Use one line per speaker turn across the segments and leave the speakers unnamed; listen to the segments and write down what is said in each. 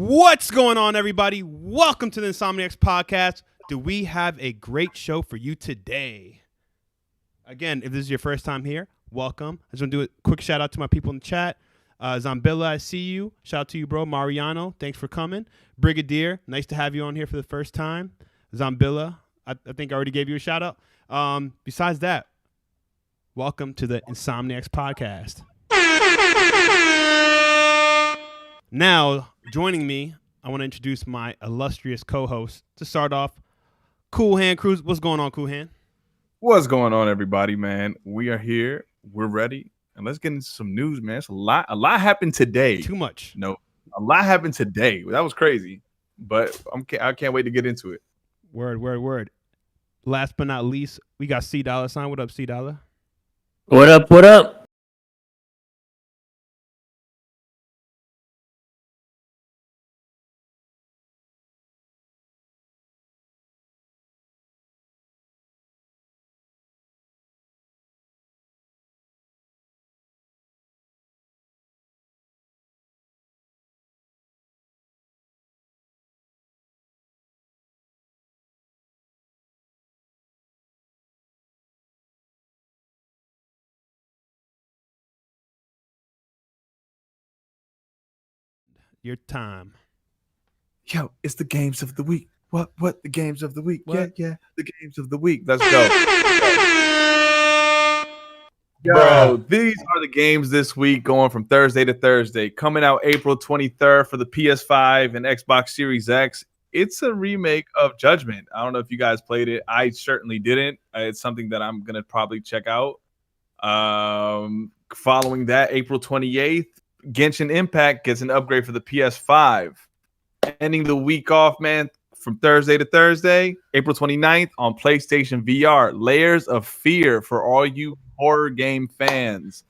What's going on, everybody? Welcome to the INSOMNIACS Podcast. Do we have a great show for you today? Again, if this is your first time here, welcome. I just want to do a quick shout out to my people in the chat. Zambilla, I see you. Shout out to you, bro. Mariano, thanks for coming. Brigadier, nice to have you on here for the first time. Zambilla, I think I already gave you a shout out. Besides that, welcome to the INSOMNIACS Podcast. Now, joining me, I want to introduce my illustrious co-host. To start off, CoolHandCruz. What's going on, CoolHand?
What's going on, everybody, man? We are here. We're ready. And let's get into some news, man. It's a lot happened today.
Too much.
No, a lot happened today. That was crazy. But I can't wait to get into it.
Word. Last but not least, we got C-Dolla sign. What up, C-Dolla?
What up?
Your time.
Yo, it's the games of the week. What? The games of the week?
What?
Yeah. The games of the week. Let's go. Yo, these are the games this week going from Thursday to Thursday. Coming out April 23rd for the PS5 and Xbox Series X. It's a remake of Judgment. I don't know if you guys played it. I certainly didn't. It's something that I'm going to probably check out. Following that, April 28th, Genshin Impact gets an upgrade for the PS5. Ending the week off, man, from Thursday to Thursday, April 29th on PlayStation VR. Layers of Fear for all you horror game fans.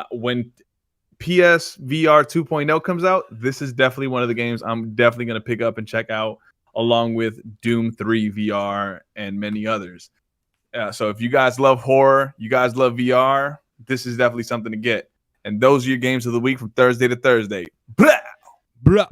When PS VR 2.0 comes out, this is definitely one of the games I'm definitely going to pick up and check out, along with Doom 3 VR and many others. So if you guys love horror, you guys love VR, this is definitely something to get. And those are your games of the week from Thursday to Thursday. Blah!
Blah.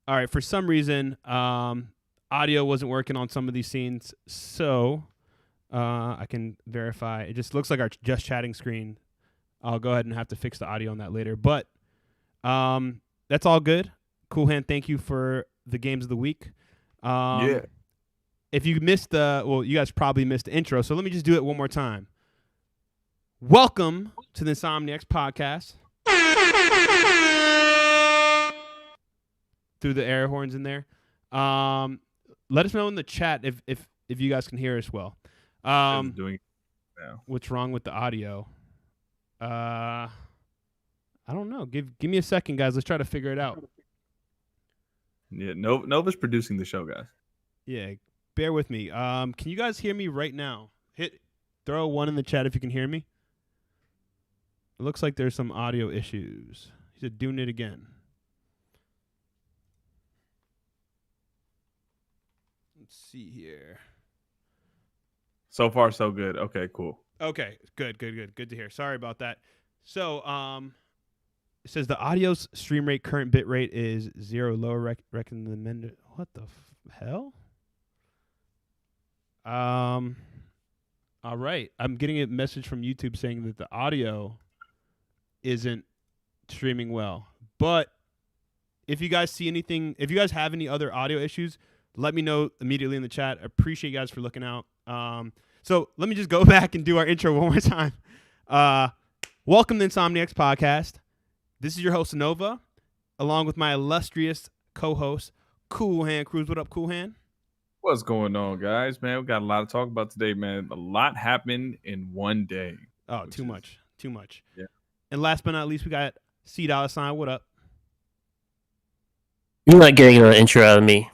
All
right, for some reason, audio wasn't working on some of these scenes, so I can verify. It just looks like our just chatting screen. I'll go ahead and have to fix the audio on that later. But that's all good. CoolHand, thank you for the games of the week.
Yeah.
If you missed you guys probably missed the intro, so let me just do it one more time. Welcome to the INSOMNIACS Podcast. Through the air horns in there. Let us know in the chat if you guys can hear us well. What's wrong with the audio? I don't know. Give me a second, guys. Let's try to figure it out.
Yeah, Nova's producing the show, guys.
Yeah, bear with me. Can you guys hear me right now? Throw a 1 in the chat if you can hear me. It looks like there's some audio issues. He said doing it again. Let's see here.
So far, so good. Okay, cool.
Okay, good to hear. Sorry about that. So, it says the audio's stream rate current bit rate is 0 lower recommended. What the hell? All right. I'm getting a message from YouTube saying that the audio isn't streaming well. But if you guys see anything, if you guys have any other audio issues, let me know immediately in the chat. I appreciate you guys for looking out. So let me just go back and do our intro one more time. Welcome to the INSOMNIACS Podcast. This is your host, Nova, along with my illustrious co-host, CoolHandCruz. What up, CoolHand?
What's going on, guys? Man, we got a lot to talk about today, man. A lot happened in one day.
Oh, too much.
Yeah.
And last but not least, we got C-Dolla sign. What up?
You're not getting an intro out of me.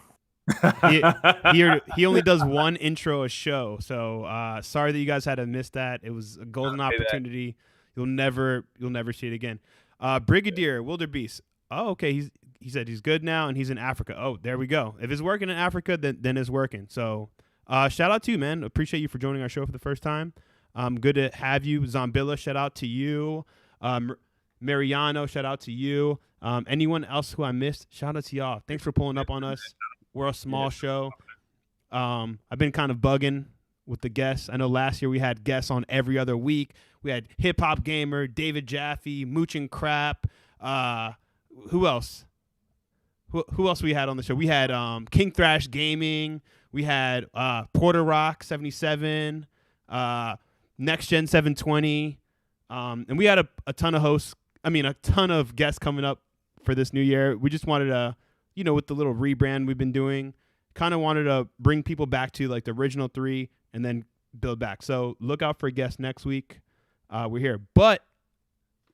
He only does one intro a show, so sorry that you guys had to miss that. It was a golden opportunity. You'll never see it again. Brigadier Wildebeest. Oh, okay. He said he's good now and he's in Africa. Oh, there we go. If it's working in Africa, then it's working. So shout out to you, man. Appreciate you for joining our show for the first time. Good to have you. Zombilla, shout out to you. Mariano, shout out to you. Anyone else who I missed, shout out to y'all. Thanks for pulling up on us. We're a small show. I've been kind of bugging with the guests. I know last year we had guests on every other week. We had Hip Hop Gamer, David Jaffe, Mooch and Crap. Who else? Who else we had on the show? We had King Thrash Gaming. We had Porter Rock 77, Next Gen 720, and we had a ton of hosts. I mean, a ton of guests coming up for this new year. We just wanted to, with the little rebrand we've been doing, kind of wanted to bring people back to like the original three and then build back. So look out for a guest next week. We're here, but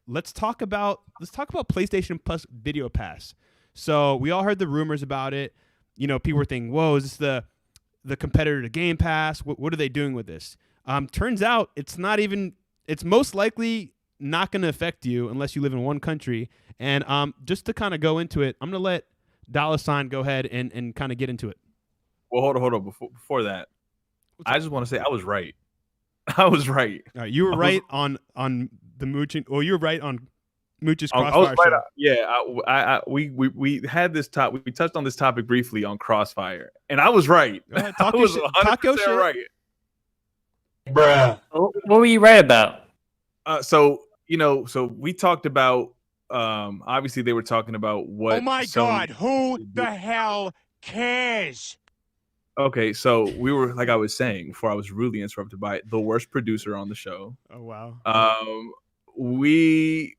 let's talk about PlayStation Plus Video Pass. So we all heard the rumors about it. People were thinking, "Whoa, is this the competitor to Game Pass? What are they doing with this?" Turns out it's not even. It's most likely not going to affect you unless you live in one country. And just to kind of go into it, I'm going to let $sign go ahead and kind of get into it.
Well, hold on. Before that, I just want to say I was right. I was right.
All right, you were right on the Mooch. Well, you were right on Mooch's Crossfire
I was right.
show.
Yeah, we had this top. We touched on this topic briefly on Crossfire, and I was right.
Talk
I was 100% right.
Bruh. What were you right about?
So we talked about. Obviously, they were talking about what.
Oh my God! Who the hell cares?
Okay, so we were, like I was saying before I was rudely interrupted by the worst producer on the show.
Oh wow.
We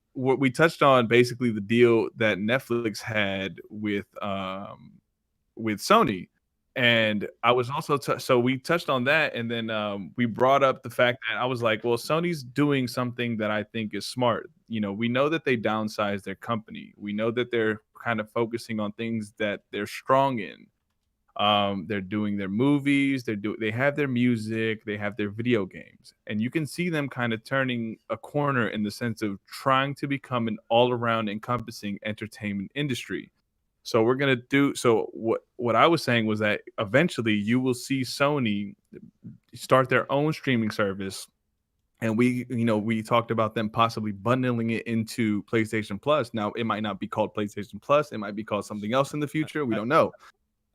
touched on basically the deal that Netflix had with Sony, and I was also so we touched on that, and then we brought up the fact that I was like, well, Sony's doing something that I think is smart. We know that they downsized their company. We know that they're kind of focusing on things that they're strong in. They're doing their movies, they have their music, they have their video games, and you can see them kind of turning a corner in the sense of trying to become an all-around encompassing entertainment industry. So we're gonna do so. What I was saying was that eventually you will see Sony start their own streaming service, and we talked about them possibly bundling it into PlayStation Plus. Now it might not be called PlayStation Plus; it might be called something else in the future. We don't know.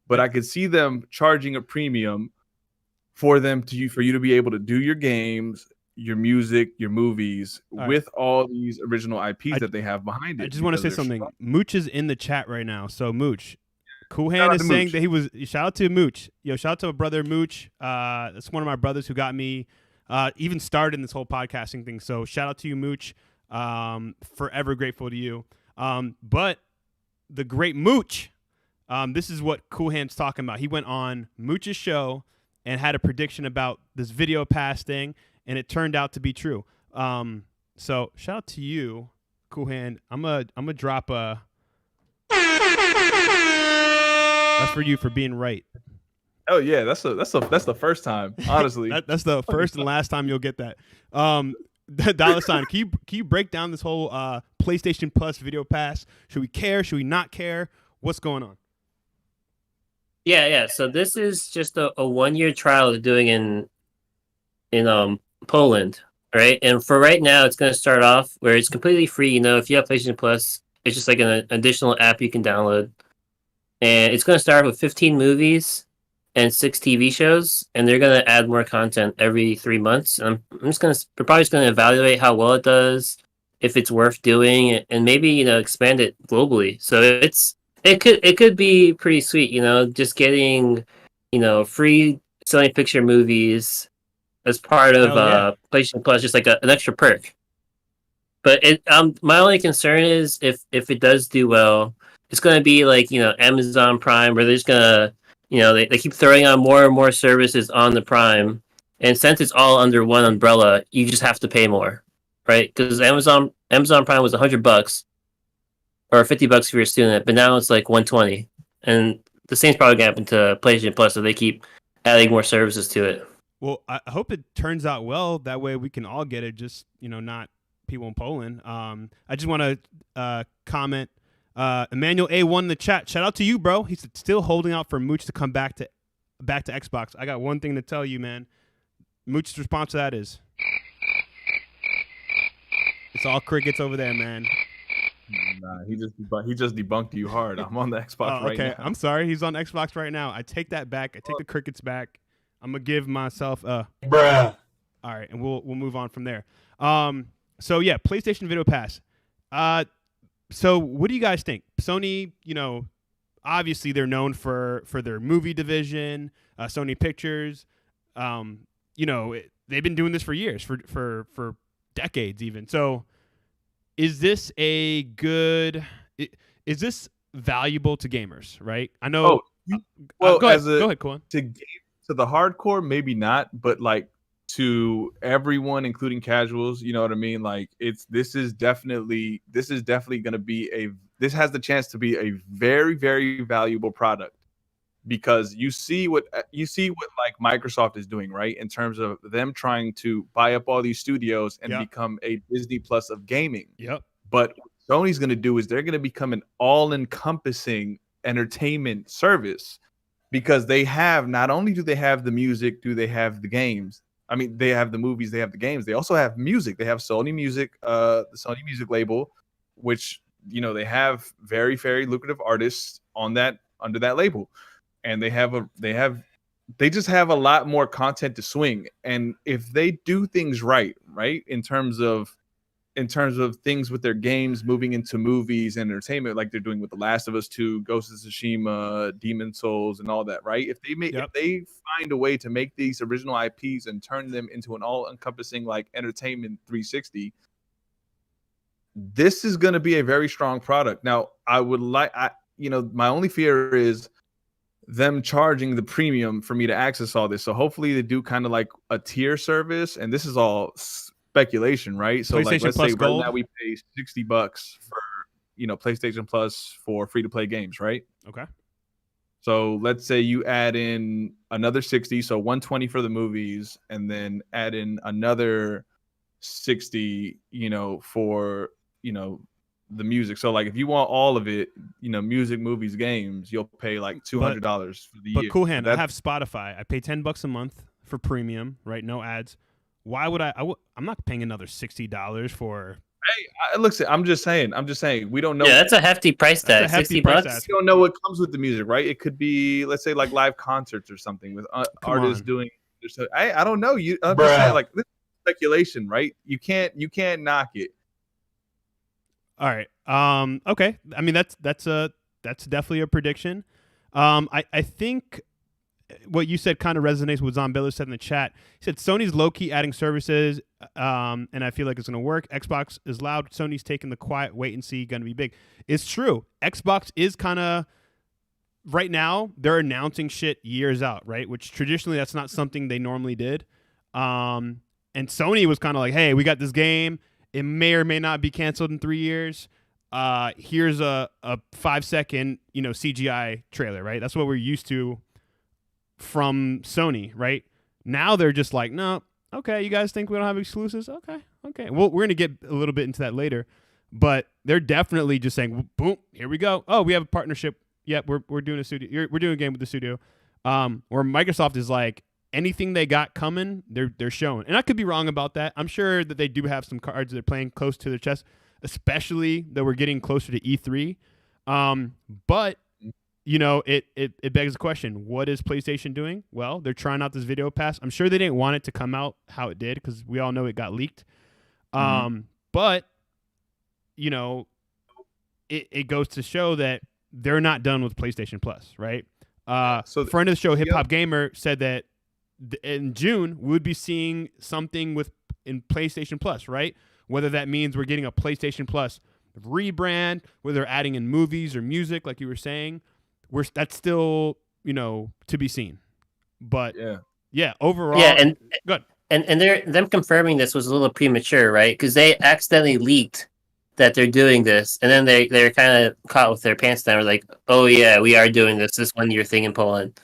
But I could see them charging a premium for you to be able to do your games, your music, your movies with all these original IPs that they have behind it.
I just want to say something. Strong. Mooch is in the chat right now. So Mooch, CoolHand is saying that he was. Shout out to Mooch. Shout out to my brother Mooch. That's one of my brothers who got me even started in this whole podcasting thing. So shout out to you, Mooch. Forever grateful to you. But the great Mooch. This is what CoolHand's talking about. He went on Mooch's show and had a prediction about this video pass thing, and it turned out to be true. So shout out to you, CoolHand. I'm gonna drop a. That's for you for being right.
Oh yeah, that's the first time, honestly.
that's the first and last time you'll get that. $sign. Can you break down this whole PlayStation Plus video pass? Should we care? Should we not care? What's going on?
Yeah. So this is just a 1-year trial they're doing in Poland, right? And for right now, it's going to start off where it's completely free. If you have PlayStation Plus, it's just like an additional app you can download, and it's going to start with 15 movies and 6 TV shows, and they're going to add more content every 3 months. And we're probably just going to evaluate how well it does, if it's worth doing, and maybe expand it globally. So It could be pretty sweet, just getting, free Sony Picture movies as part of PlayStation Plus, just like an extra perk. But my only concern is if it does do well, it's going to be like Amazon Prime, where they're just gonna they keep throwing on more and more services on the Prime, and since it's all under one umbrella, you just have to pay more, right? Because Amazon Prime was $100. Or $50 if you're a student, but now it's like $120, and the same's probably gonna happen to PlayStation Plus, so they keep adding more services to it.
Well, I hope it turns out well. That way we can all get it. Just not people in Poland. I just want to comment. Emmanuel A1 in the chat. Shout out to you, bro. He's still holding out for Mooch to come back to Xbox. I got one thing to tell you, man. Mooch's response to that is, it's all crickets over there, man.
Nah, he just debunked you hard. I'm on the Xbox right now.
I'm sorry. He's on Xbox right now. I take that back. I take the crickets back. I'm gonna give myself a bruh. All right, and we'll move on from there. So yeah, PlayStation Video Pass. So what do you guys think? Sony, obviously they're known for their movie division, Sony Pictures. They've been doing this for years, for decades even. So is this is this valuable to gamers, right? I know. Go ahead, Cohen.
To the hardcore, maybe not, but like to everyone, including casuals, you know what I mean? Like this is definitely going to be this has the chance to be a very, very valuable product, because you see what like Microsoft is doing, right? In terms of them trying to buy up all these studios and become a Disney Plus of gaming.
Yep.
But what Sony's going to do is they're going to become an all-encompassing entertainment service, because they have, not only do they have the music, do they have the games? I mean, they have the movies, they have the games. They also have music. They have Sony Music, the Sony Music label, which, they have very, very lucrative artists under that label. And they just have a lot more content to swing. And if they do things right, in terms of things with their games moving into movies and entertainment, like they're doing with The Last of Us 2, Ghost of Tsushima, Demon Souls, and all that, right? If they find a way to make these original IPs and turn them into an all-encompassing like entertainment 360, this is going to be a very strong product. Now, my only fear is them charging the premium for me to access all this. So hopefully they do kind of like a tier service, and this is all speculation, right? So like, let's say right now we pay $60 for PlayStation Plus for free to play games, right?
Okay. So
let's say you add in another 60, so 120 for the movies, and then add in another 60, for the music. So like if you want all of it, music, movies, games, you'll pay like $200 for the year.
But Cool Hand, I have Spotify. I pay $10 a month for premium, right? No ads. Why would I'm not paying another $60 for.
Hey, look, I'm just saying. We don't know.
Yeah, that's a hefty price tag. $60.
You don't know what comes with the music, right? It could be, let's say, like live concerts or something with artists doing. I don't know. I'm just saying, like, this is speculation, right? You can't knock it.
All right. Okay. I mean, that's definitely a prediction. I think what you said kind of resonates with Zombilla said in the chat. He said Sony's low-key adding services, and I feel like it's going to work. Xbox is loud. Sony's taking the quiet wait and see, going to be big. It's true. Xbox is kind of, right now, they're announcing shit years out, right? Which traditionally that's not something they normally did. And Sony was kind of like, hey, we got this game. It may or may not be canceled in 3 years. Here's a 5-second, CGI trailer, right? That's what we're used to from Sony, right? Now they're just like, no, okay, you guys think we don't have exclusives? Okay. Well, we're going to get a little bit into that later, but they're definitely just saying, boom, here we go. Oh, we have a partnership. Yep, we're doing a studio. We're doing a game with the studio. Where Microsoft is like, anything they got coming, they're showing. And I could be wrong about that. I'm sure that they do have some cards they're playing close to their chest, especially that we're getting closer to E3. But it begs the question, what is PlayStation doing? Well, they're trying out this video pass. I'm sure they didn't want it to come out how it did, because we all know it got leaked. But, it goes to show that they're not done with PlayStation Plus, right? So friend of the show, Hip Hop Gamer, said that in June we would be seeing something in PlayStation Plus, right? Whether that means we're getting a PlayStation Plus rebrand, whether they're adding in movies or music, like you were saying, that's still to be seen. But overall,
and
good.
And them confirming this was a little premature, right? Because they accidentally leaked that they're doing this, and then they're kind of caught with their pants down. We're like, oh yeah, we are doing this 1 year thing in Poland.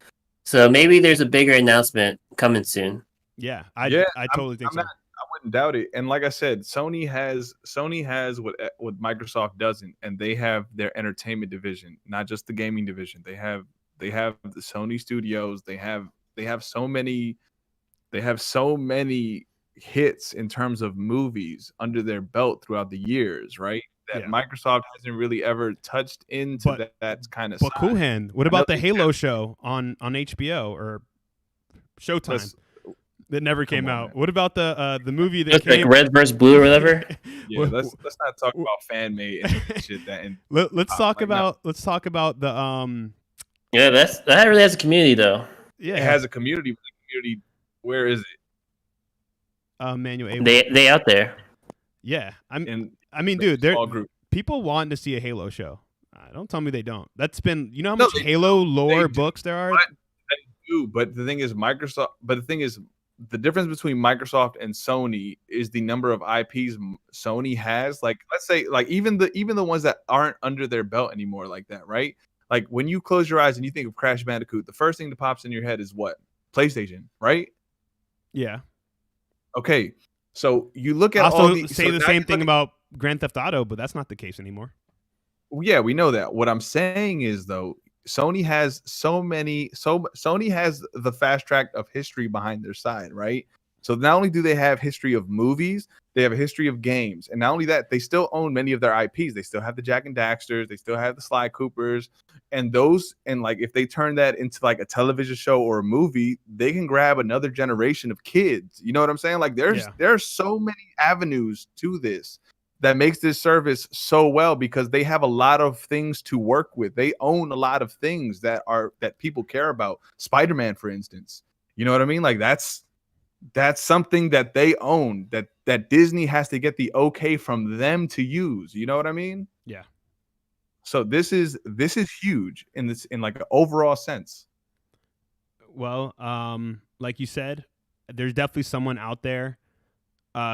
So maybe there's a bigger announcement coming soon.
Yeah, I totally think so.
wouldn't doubt it. And like I said, Sony has what Microsoft doesn't, and they have their entertainment division, not just the gaming division. They have the Sony Studios. They have so many hits in terms of movies under their belt throughout the years, right? That Microsoft hasn't really ever touched into that kind of.
But Cool Hand, what about the Halo show on HBO or Showtime that never came out? What about the movie that came
like Red vs. Blue or whatever?
Yeah, let's not talk about fan made and shit.
Let's talk about the
Yeah, that really has a community though.
Yeah, it has a community. But the community, where is it?
Manual A.
They out there.
Yeah, I mean, dude, people want to see a Halo show. Don't tell me they don't. That's been, you know how much Halo lore books there are.
They do, but the thing is, the difference between Microsoft and Sony is the number of IPs Sony has. Like, let's say, like even the ones that aren't under their belt anymore, like that, right? Like when you close your eyes and you think of Crash Bandicoot, the first thing that pops in your head is what? PlayStation, right?
Yeah.
Okay. So you look at
also
all the
same thing about Grand Theft Auto, but that's not the case anymore.
Yeah, we know that. What I'm saying is though, Sony has Sony has the fast track of history behind their side, right? So not only do they have history of movies, they have a history of games. And not only that, they still own many of their IPs. They still have the Jack and Daxters, they still have the Sly Coopers, and like if they turn that into like a television show or a movie, they can grab another generation of kids. You know what I'm saying? Like there's so many avenues to this that makes this service so well because they have a lot of things to work with. They own a lot of things that people care about. Spider-Man, for instance. You know what I mean? Like that's something that they own that Disney has to get the okay from them to use. You know what I mean?
Yeah.
So this is huge in like an overall sense.
Well, like you said, there's definitely someone out there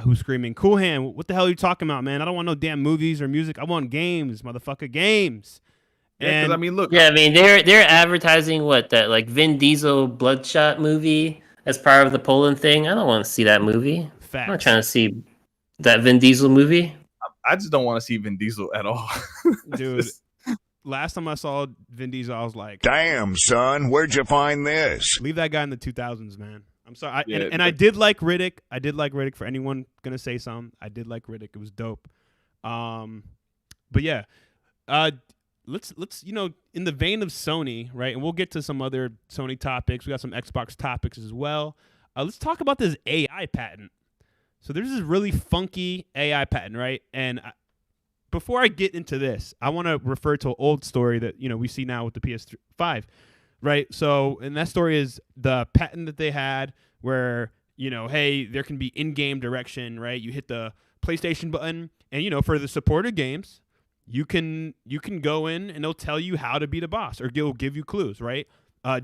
who's screaming, "Cool Hand, what the hell are you talking about, man? I don't want no damn movies or music. I want games, motherfucker, games."
Yeah, because I mean, look.
Yeah, I mean they're advertising that like Vin Diesel Bloodshot movie as part of the Poland thing. I don't want to see that movie.
Facts.
I'm not trying to see that Vin Diesel movie.
I just don't want to see Vin Diesel at all.
Dude, last time I saw Vin Diesel, I was like,
"Damn, son, where'd you find this?"
Leave that guy in the 2000s, man. I'm sorry. I did like Riddick. I did like Riddick. For anyone gonna say something, I did like Riddick. It was dope. But yeah, let's in the vein of Sony, right? And we'll get to some other Sony topics. We got some Xbox topics as well. Let's talk about this AI patent. So there's this really funky AI patent, right? And before I get into this, I want to refer to an old story that we see now with the PS5, right? So, and that story is the patent that they had where hey, there can be in-game direction, right? You hit the PlayStation button, and for the supported games, you can go in and it'll tell you how to beat a boss, or it'll give you clues, right?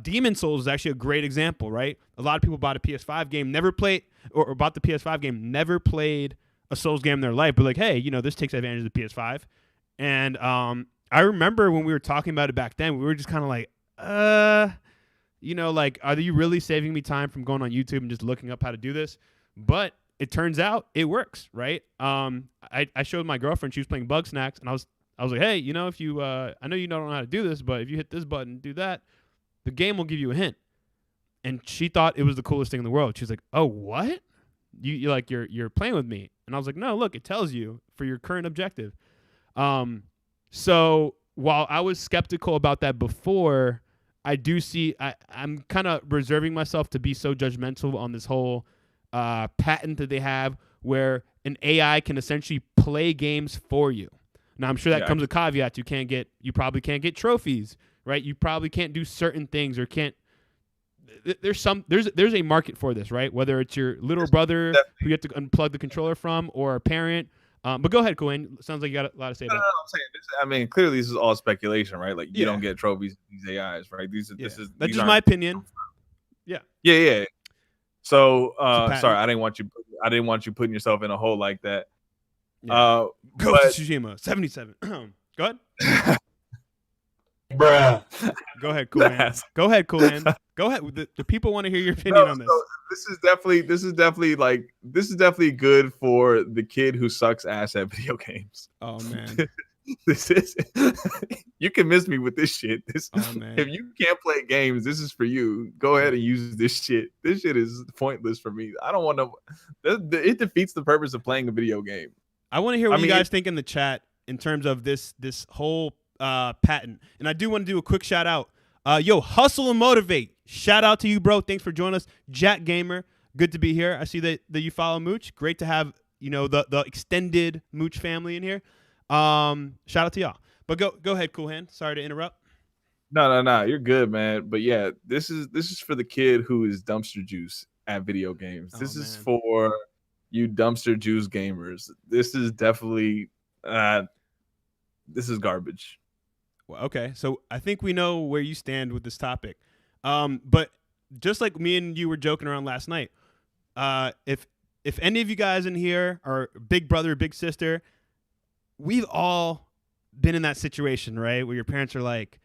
Demon Souls is actually a great example, right? A lot of people bought a PS5 game, never played, or bought the PS5 game, never played a Souls game in their life, but like, hey, this takes advantage of the PS5. And I remember when we were talking about it back then, we were just kind of like, like, are you really saving me time from going on YouTube and just looking up how to do this? But it turns out it works, right? I showed my girlfriend, she was playing Bug Snacks, and I was like, hey, if you, I know you don't know how to do this, but if you hit this button, do that, the game will give you a hint. And she thought it was the coolest thing in the world. She's like, oh, what? You're playing with me. And I was like, no, look, it tells you for your current objective. So while I was skeptical about that before, I do see, I'm kind of reserving myself to be so judgmental on this whole patent that they have where an AI can essentially play games for you. Now, I'm sure that comes with caveats. You probably can't get trophies, right? You probably can't do certain things or can't. There's a market for this, right? Whether it's your little brother who you have to unplug the controller from, or a parent. But go ahead, Cohen. Sounds like you got a lot to say about it.
I'm saying this, I mean, clearly this is all speculation, right? Like you don't get trophies with these AIs, right? That's
just my opinion. Yeah.
Yeah. So sorry, I didn't want you putting yourself in a hole like that.
Yeah. Ghost of Tsushima 77. Go ahead.
Bruh.
Go ahead, Cool Hand. Go ahead. The people want to hear your opinion on this.
this is definitely good for the kid who sucks ass at video games.
Oh man.
This is you can miss me with this shit.
Oh man.
If you can't play games, this is for you. Go ahead and use this shit. This shit is pointless for me. I don't want to. It defeats the purpose of playing a video game.
I want to hear what you guys think in the chat in terms of this whole patent. And I do want to do a quick shout out. Yo, Hustle and Motivate. Shout out to you, bro. Thanks for joining us. Jack Gamer, good to be here. I see that you follow Mooch. Great to have the extended Mooch family in here. Shout out to y'all. But go ahead, Cool Hand. Sorry to interrupt.
No. You're good, man. But yeah, this is for the kid who is dumpster juice at video games. This is for you dumpster juice gamers. This is definitely this is garbage.
Well, okay, so I think we know where you stand with this topic. But just like me and you were joking around last night, if any of you guys in here are big brother, big sister, we've all been in that situation, right? Where your parents are like,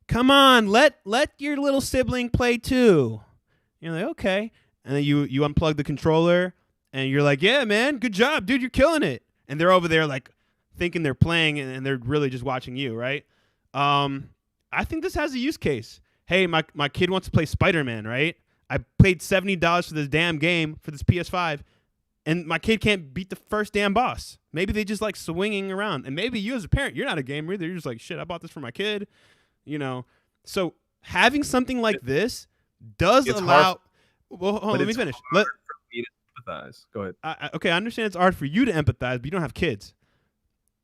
"Come on, let your little sibling play too." You're like, "Okay," and then you unplug the controller, and you're like, "Yeah, man, good job, dude, you're killing it." And they're over there like thinking they're playing, and they're really just watching you, right? I think this has a use case. Hey, my kid wants to play Spider-Man, right? I paid $70 for this damn game for this PS5, and my kid can't beat the first damn boss. Maybe they just like swinging around. And maybe you as a parent, you're not a gamer either. You're just like, shit, I bought this for my kid. So having something like this does allow... Well, hold on, let me finish.
For me to empathize. Go ahead.
Okay, I understand it's hard for you to empathize, but you don't have kids.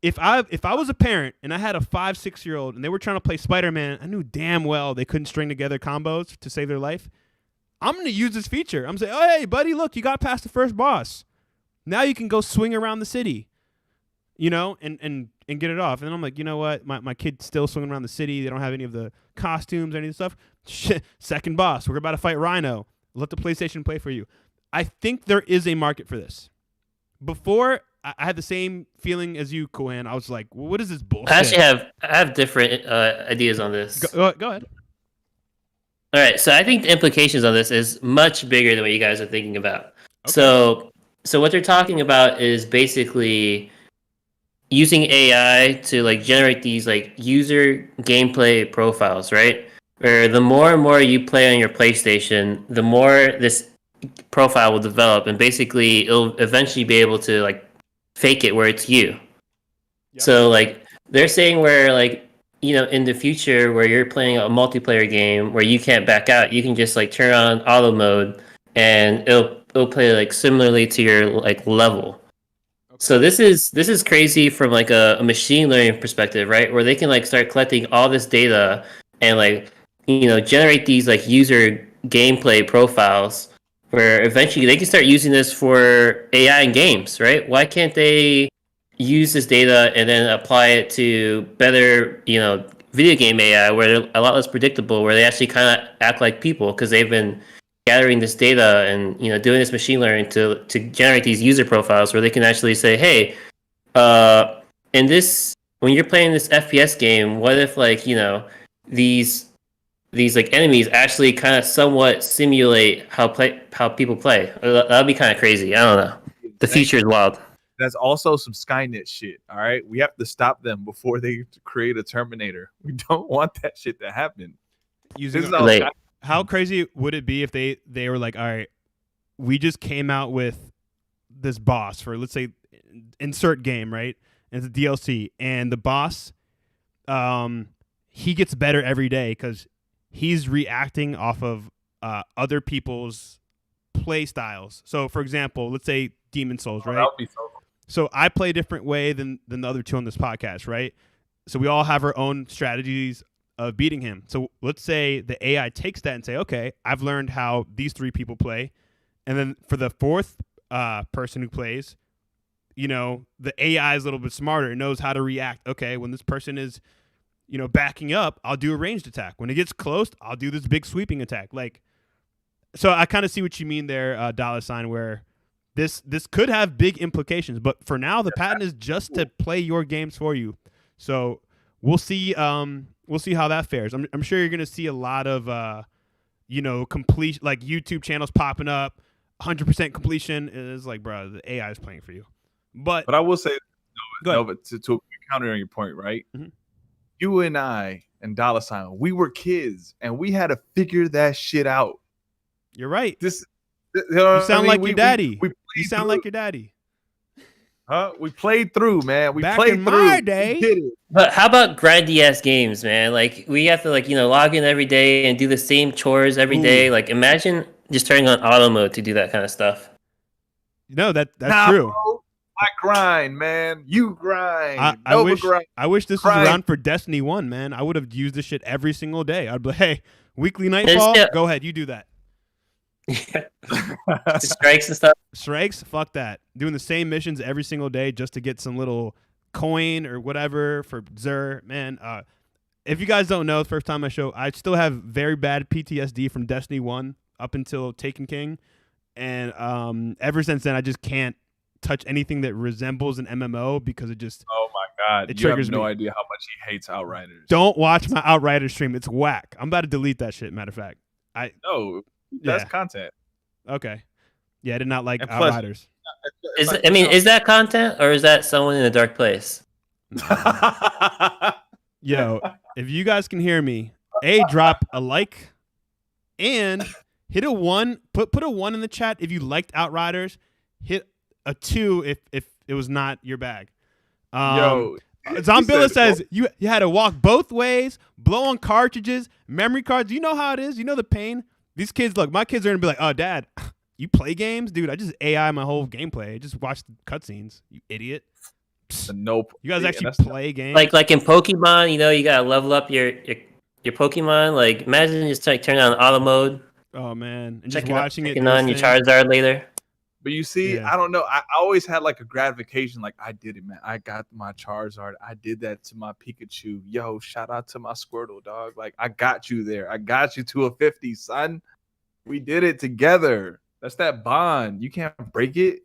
If I was a parent and I had a 5-6-year-old and they were trying to play Spider-Man, I knew damn well they couldn't string together combos to save their life. I'm going to use this feature. I'm going to say, "Oh, hey, buddy, look, you got past the first boss. Now you can go swing around the city, and get it off." And then I'm like, you know what? My kid's still swinging around the city. They don't have any of the costumes, any of the stuff. Shit, second boss. We're about to fight Rhino. Let the PlayStation play for you. I think there is a market for this. Before, I had the same feeling as you, Kohan. I was like, well, what is this bullshit?
I have different ideas on this.
Go ahead.
All right, so I think the implications on this is much bigger than what you guys are thinking about.
Okay.
So what they're talking about is basically using AI to like generate these like user gameplay profiles, right? Where the more and more you play on your PlayStation, the more this profile will develop, and basically it'll eventually be able to like fake it where it's you. Yep. So like they're saying where like, in the future where you're playing a multiplayer game where you can't back out, you can just like turn on auto mode and it'll play like similarly to your like level. Okay. So this is crazy from like a machine learning perspective, right? Where they can like start collecting all this data and like, generate these like user gameplay profiles where eventually they can start using this for AI in games, right? Why can't they use this data and then apply it to better, video game AI where they're a lot less predictable, where they actually kind of act like people because they've been gathering this data and, doing this machine learning to generate these user profiles where they can actually say, hey, in this, when you're playing this FPS game, what if like, these like enemies actually kind of somewhat simulate how people play? That'd be kind of crazy. I don't know. The future is wild.
That's also some Skynet shit. All right, we have to stop them before they create a Terminator. We don't want that shit to happen.
How crazy would it be if they were like, all right, we just came out with this boss for, let's say, insert game, right? And it's a DLC, and the boss, he gets better every day because he's reacting off of other people's play styles. So, for example, let's say Demon Souls, right? So I play a different way than the other two on this podcast, right? So we all have our own strategies of beating him. So let's say the AI takes that and say, okay, I've learned how these three people play. And then for the fourth person who plays, the AI is a little bit smarter. It knows how to react. Okay, when this person is, backing up, I'll do a ranged attack. When it gets close, I'll do this big sweeping attack. So I kind of see what you mean there, $, where this could have big implications. But for now, the patent is just to play your games for you. So we'll see. We'll see how that fares. I'm sure you're going to see a lot of, complete like YouTube channels popping up 100% completion. It's like, bro, the AI is playing for you. But
I will say,
go ahead.
no, but to counter on your point, right?
Mhm.
You and I and Dollar Sign, we were kids and we had to figure that shit out.
You're right.
You know
You sound like
your
daddy.
We
You sound like your daddy.
We played through, man. We
Back
played
in
through.
my day.
We did it.
But how about grindy ass games, man? Like we have to log in every day and do the same chores every day. Like imagine just turning on auto mode to do that kind of stuff.
No, that's true.
Bro, I grind, man. You grind.
I wish
grind.
this was around for Destiny 1, man. I would have used this shit every single day. I'd be like, hey, weekly nightfall, go ahead, you do that.
Strikes and stuff.
Strikes, fuck that. Doing the same missions every single day just to get some little coin or whatever for Zer, man. If you guys don't know, the first time I show, I still have very bad PTSD from Destiny 1 up until Taken King. And ever since then, I just can't touch anything that resembles an MMO because it just...
Oh, my God.
It
you
triggers
have no
me.
idea how much he hates Outriders.
Don't watch my Outriders stream. It's whack. I'm about to delete that shit, matter of fact.
No, that's content.
Okay. Yeah, I did not like
And plus-
Outriders.
Is that content or is that someone in a dark place?
Yo, if you guys can hear me, drop a like and hit a 1. Put a 1 in the chat if you liked Outriders. Hit a 2 if it was not your bag.
Yo,
Zombilla says you had to walk both ways, blow on cartridges, memory cards. You know how it is. You know the pain. These kids, look, my kids are gonna be like, "Oh, Dad, you play games, dude? I just AI my whole gameplay. I just watch the cutscenes. You idiot."
Nope.
You guys actually play games?
Like in Pokemon, you gotta level up your Pokemon. Like imagine just turning on auto mode.
Oh man, and just watching it.
On your Charizard later.
But you see, I don't know. I always had like a gratification. Like I did it, man. I got my Charizard. I did that to my Pikachu. Yo, shout out to my Squirtle, dog. Like I got you there. I got you to a 50, son. We did it together. That's that bond. You can't break it.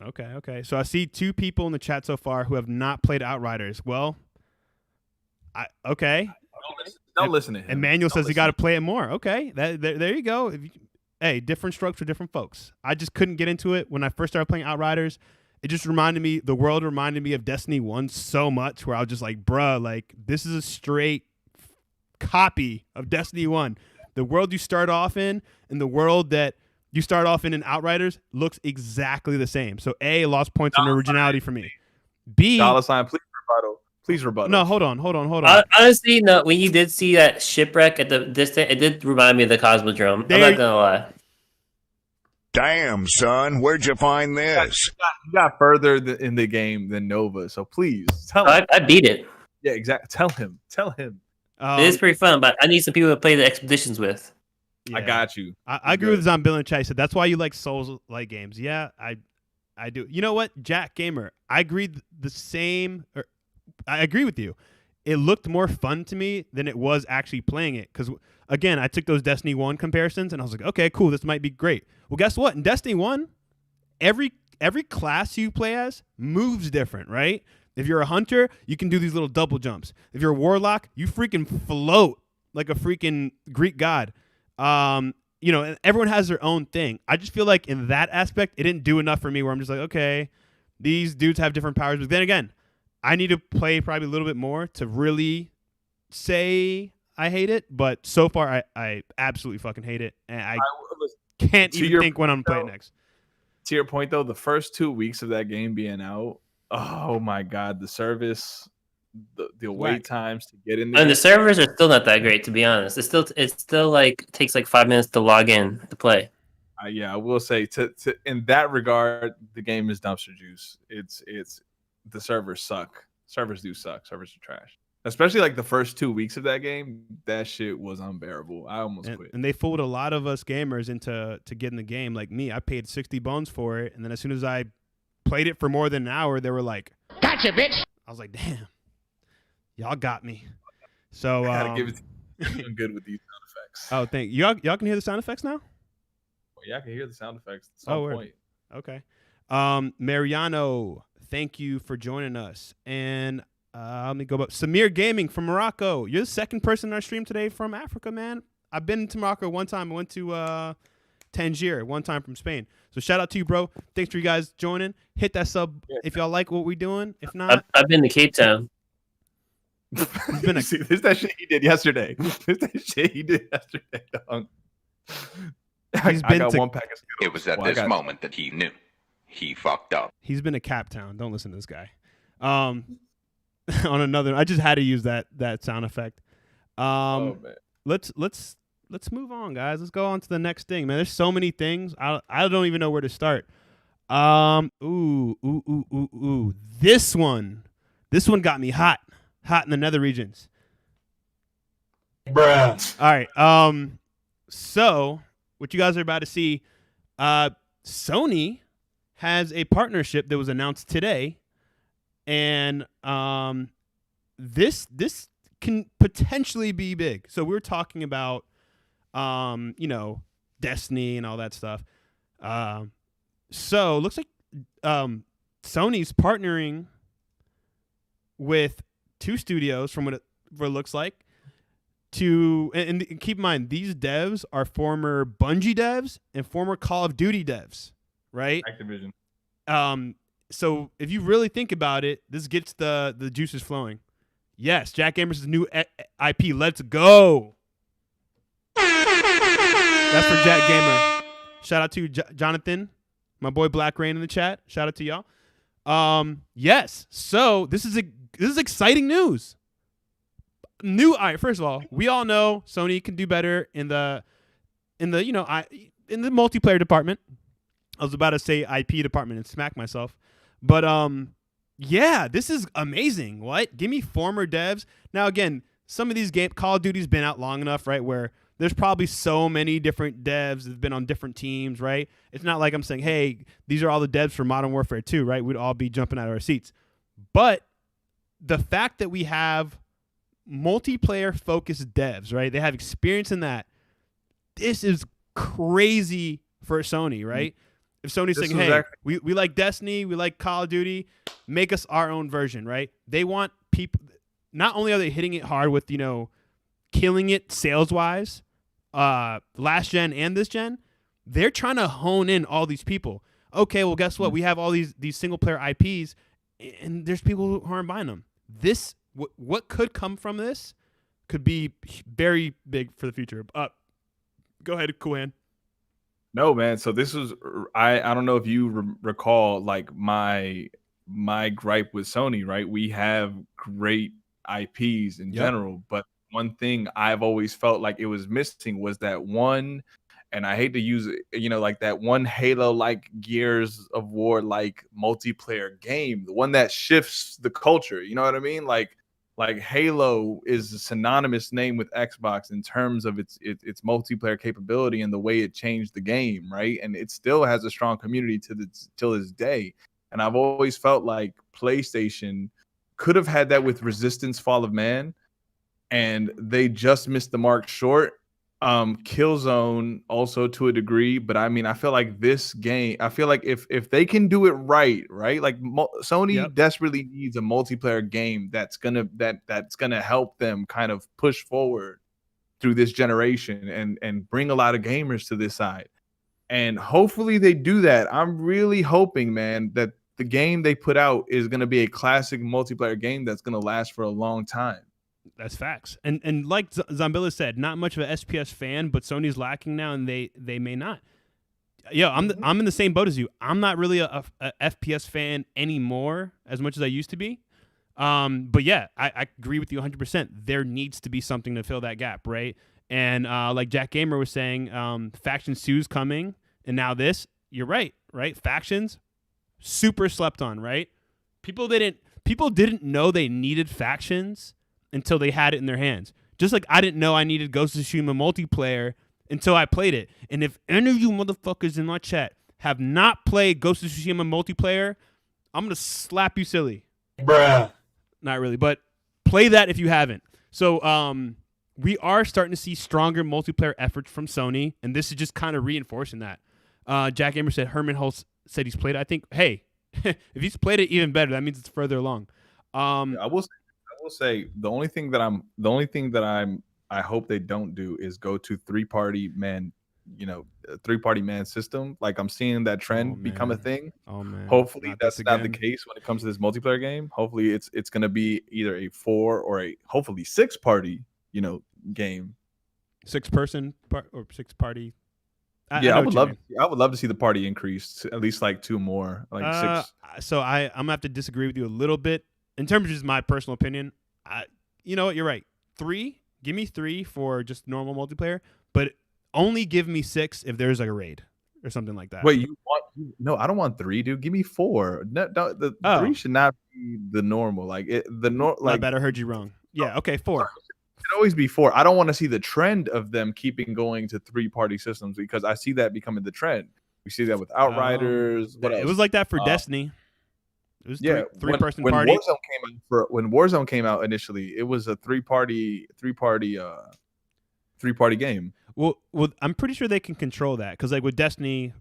Okay. So I see 2 people in the chat so far who have not played Outriders. Well, okay.
Don't listen to him.
Emmanuel says you got to play it more. Okay, there you go. Hey, different strokes for different folks. I just couldn't get into it when I first started playing Outriders. It just the world reminded me of Destiny 1 so much where I was just like, bruh, like this is a straight copy of Destiny 1. The world you start off in and the world that you start off in Outriders looks exactly the same. So A, lost points on originality for me. B,
Dollar sign, please rebuttal. Please rebuttal.
No, hold on.
Honestly, no. When you did see that shipwreck at the distance, it did remind me of the Cosmodrome. I'm not gonna lie.
Damn, son, where'd you find this?
You got further in the game than Nova, so please tell him.
I beat it.
Yeah, exactly. Tell him.
It is pretty fun, but I need some people to play the expeditions with.
Yeah.
I got you.
I agree with Zombilla in chat. He said that's why you like Souls-like games. Yeah, I do. You know what, Jack Gamer? I agree I agree with you. It looked more fun to me than it was actually playing it. Because, again, I took those Destiny 1 comparisons, and I was like, okay, cool, this might be great. Well, guess what? In Destiny 1, every class you play as moves different, right? If you're a hunter, you can do these little double jumps. If you're a warlock, you freaking float like a freaking Greek god. And everyone has their own thing. I just feel like in that aspect, it didn't do enough for me where I'm just like, okay, these dudes have different powers. But then again, I need to play probably a little bit more to really say I hate it. But so far, I absolutely fucking hate it. And I can't even think when I'm playing next.
To your point, though, the first 2 weeks of that game being out, oh my God, the service, the wait times to get in there.
And the servers are still not that great, to be honest. It still like takes like 5 minutes to log in to play.
Yeah, I will say to in that regard, the game is dumpster juice. It's the servers suck. Servers do suck. Servers are trash. Especially like the first 2 weeks of that game, that shit was unbearable. I almost quit.
And they fooled a lot of us gamers into getting the game. Like me, I paid 60 bones for it, and then as soon as I played it for more than an hour, they were like, "Gotcha, bitch!" I was like, "Damn, y'all got me." So
I gotta give it to you. I'm good with these sound effects.
Oh, thank you. Y'all can hear the sound effects now?
Well, yeah, I can hear the sound effects at some point.
Okay. Mariano, thank you for joining us. And let me go up. Samir Gaming from Morocco. You're the second person in our stream today from Africa, man. I've been to Morocco one time. I went to Tangier, one time from Spain. So shout out to you, bro. Thanks for you guys joining. Hit that sub if y'all like what we're doing. If not,
I've been to Cape Town.
he's been
See, this that shit he did yesterday. This that shit he did yesterday, dog.
He's
I
been
got
to-
one pack of Skittles.
It was at
Well, I
this
got-
moment that he knew he fucked up.
He's been to Cap Town. Don't listen to this guy. On another, I just had to use that sound effect.
Oh, man.
Let's move on, guys. Let's go on to the next thing, man. There's so many things. I don't even know where to start. Ooh. This one got me hot in the nether regions.
Bruh.
All right. So what you guys are about to see, Sony has a partnership that was announced today, and this can potentially be big. So we're talking about Destiny and all that stuff. So it looks like Sony's partnering with two studios from what it looks like to and keep in mind these devs are former Bungie devs and former Call of Duty devs, right?
Activision.
So if you really think about it, this gets the juices flowing. Yes, Jack Amerson's new IP. Let's go. That's for Jack Gamer. Shout out to Jonathan, my boy Black Rain in the chat. Shout out to y'all. Yes. So this is exciting news. All right, first of all, we all know Sony can do better in the multiplayer department. I was about to say IP department and smack myself. But yeah, this is amazing. What? Give me former devs. Now again, some of these Call of Duty's been out long enough, right, where there's probably so many different devs that have been on different teams, right? It's not like I'm saying, hey, these are all the devs for Modern Warfare 2, right? We'd all be jumping out of our seats. But the fact that we have multiplayer-focused devs, right? They have experience in that. This is crazy for Sony, right? If Sony's saying, hey, we like Destiny, we like Call of Duty, make us our own version, right? They want people. Not only are they hitting it hard with, killing it sales-wise, last gen and this gen, they're trying to hone in all these people. Okay, well, guess what? We have all these single-player IPs, and there's people who aren't buying them. What could come from this could be very big for the future. Go ahead, Coolhand.
No, man. So this was I don't know if you recall like my gripe with Sony, right? We have great IPs in general, but one thing I've always felt like it was missing was that one, and I hate to use it, like that one Halo like Gears of War like multiplayer game, the one that shifts the culture. You know what I mean? Like Halo is a synonymous name with Xbox in terms of its multiplayer capability and the way it changed the game, right? And it still has a strong community till this day. And I've always felt like PlayStation could have had that with Resistance: Fall of Man, and they just missed the mark short. Killzone also to a degree, but I mean, I feel like this game, I feel like if they can do it right, like Sony desperately needs a multiplayer game that's gonna help them kind of push forward through this generation and bring a lot of gamers to this side. And hopefully they do that. I'm really hoping, man, that the game they put out is gonna be a classic multiplayer game that's gonna last for a long time.
That's facts. And like Zambilla said, not much of an SPS fan, but Sony's lacking now, and they may not. Yeah, I'm in the same boat as you. I'm not really a FPS fan anymore as much as I used to be. But yeah, I agree with you 100%. There needs to be something to fill that gap, right? And like Jack Gamer was saying, Factions 2's coming, and now this. You're right? Factions, super slept on, right? People didn't know they needed Factions until they had it in their hands. Just like I didn't know I needed Ghost of Tsushima multiplayer until I played it. And if any of you motherfuckers in my chat have not played Ghost of Tsushima multiplayer, I'm going to slap you silly.
Bruh.
Not really, but play that if you haven't. So we are starting to see stronger multiplayer efforts from Sony, and this is just kind of reinforcing that. Jack Amer said Herman Hulse said he's played it. I think, hey, if he's played it, even better. That means it's further along.
I will say the only thing that I hope they don't do is go to 3-party a 3-party man system. Like I'm seeing that trend become a
man.
thing.
Oh man.
Hopefully
Not
that's
this
not the
again.
case when it comes to this multiplayer game. Hopefully it's going to be either a 4 or a hopefully 6-party, game.
6-person or 6-party.
I would love to see the party increase to at least like 2 more, like 6.
So I'm gonna have to disagree with you a little bit in terms of just my personal opinion. You know what? You're right. 3. Give me 3 for just normal multiplayer, but only give me 6 if there's like a raid or something like that.
Wait, no, I don't want 3, dude. Give me 4. No, the 3 should not be the normal. Like
I better heard you wrong. Yeah, okay, 4.
It should always be 4. I don't want to see the trend of them keeping going to 3-party systems because I see that becoming the trend. We see that with Outriders. What else?
It was like that for Destiny. It was 3-person
when
party.
When Warzone came out initially, it was a 3-party game.
Well, I'm pretty sure they can control that because, like with Destiny,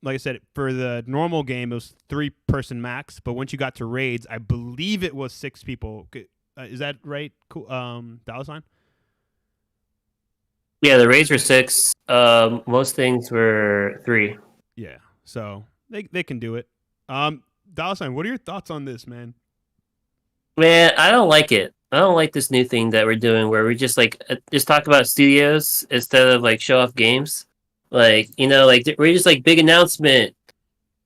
like I said, for the normal game it was 3-person max, but once you got to raids, I believe it was 6 people. Is that right? Cool. $?
Yeah, the raids were 6. Most things were 3.
Yeah, so they can do it. $, what are your thoughts on this, man?
Man, I don't like it. I don't like this new thing that we're doing where we just talk about studios instead of like show off games. Like, we're just like big announcement.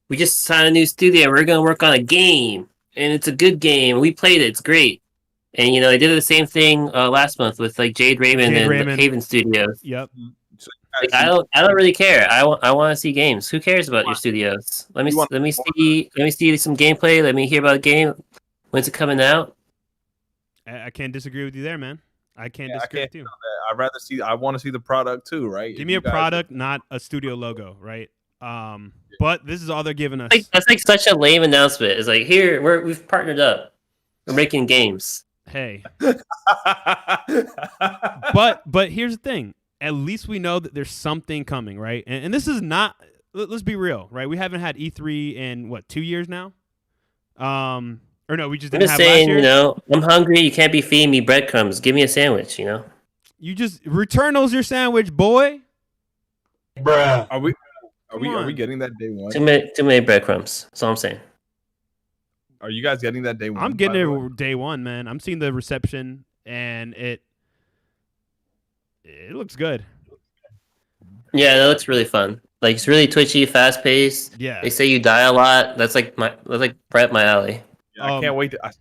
We just signed a new studio. We're going to work on a game and it's a good game. We played it. It's great. And, they did the same thing last month with like Jade Raymond and Haven Studios.
Yep.
Like, I don't really care. I want to see games. Who cares about your studios? Let me see some gameplay. Let me hear about a game. When's it coming out?
I can't disagree with you there, man. I can't disagree with you.
I want to see the product too, right?
Give me a product, not a studio logo, right? But this is all they're giving us.
That's like such a lame announcement. It's like, here we've partnered up. We're making games.
Hey. but here's the thing. At least we know that there's something coming, right? And this is not. Let's be real, right? We haven't had E3 in 2 years now. Or no, we just didn't have last year.
I'm hungry. You can't be feeding me breadcrumbs. Give me a sandwich,
You just Returnal's your sandwich, boy.
Bruh. Are we getting that day one?
Too many breadcrumbs. That's all I'm saying.
Are you guys getting that day one?
I'm getting it day one, man. I'm seeing the reception, and it looks good.
Yeah, that looks really fun. Like, it's really twitchy, fast paced.
Yeah.
They say you die a lot. That's like right up my alley.
Yeah, I can't wait. I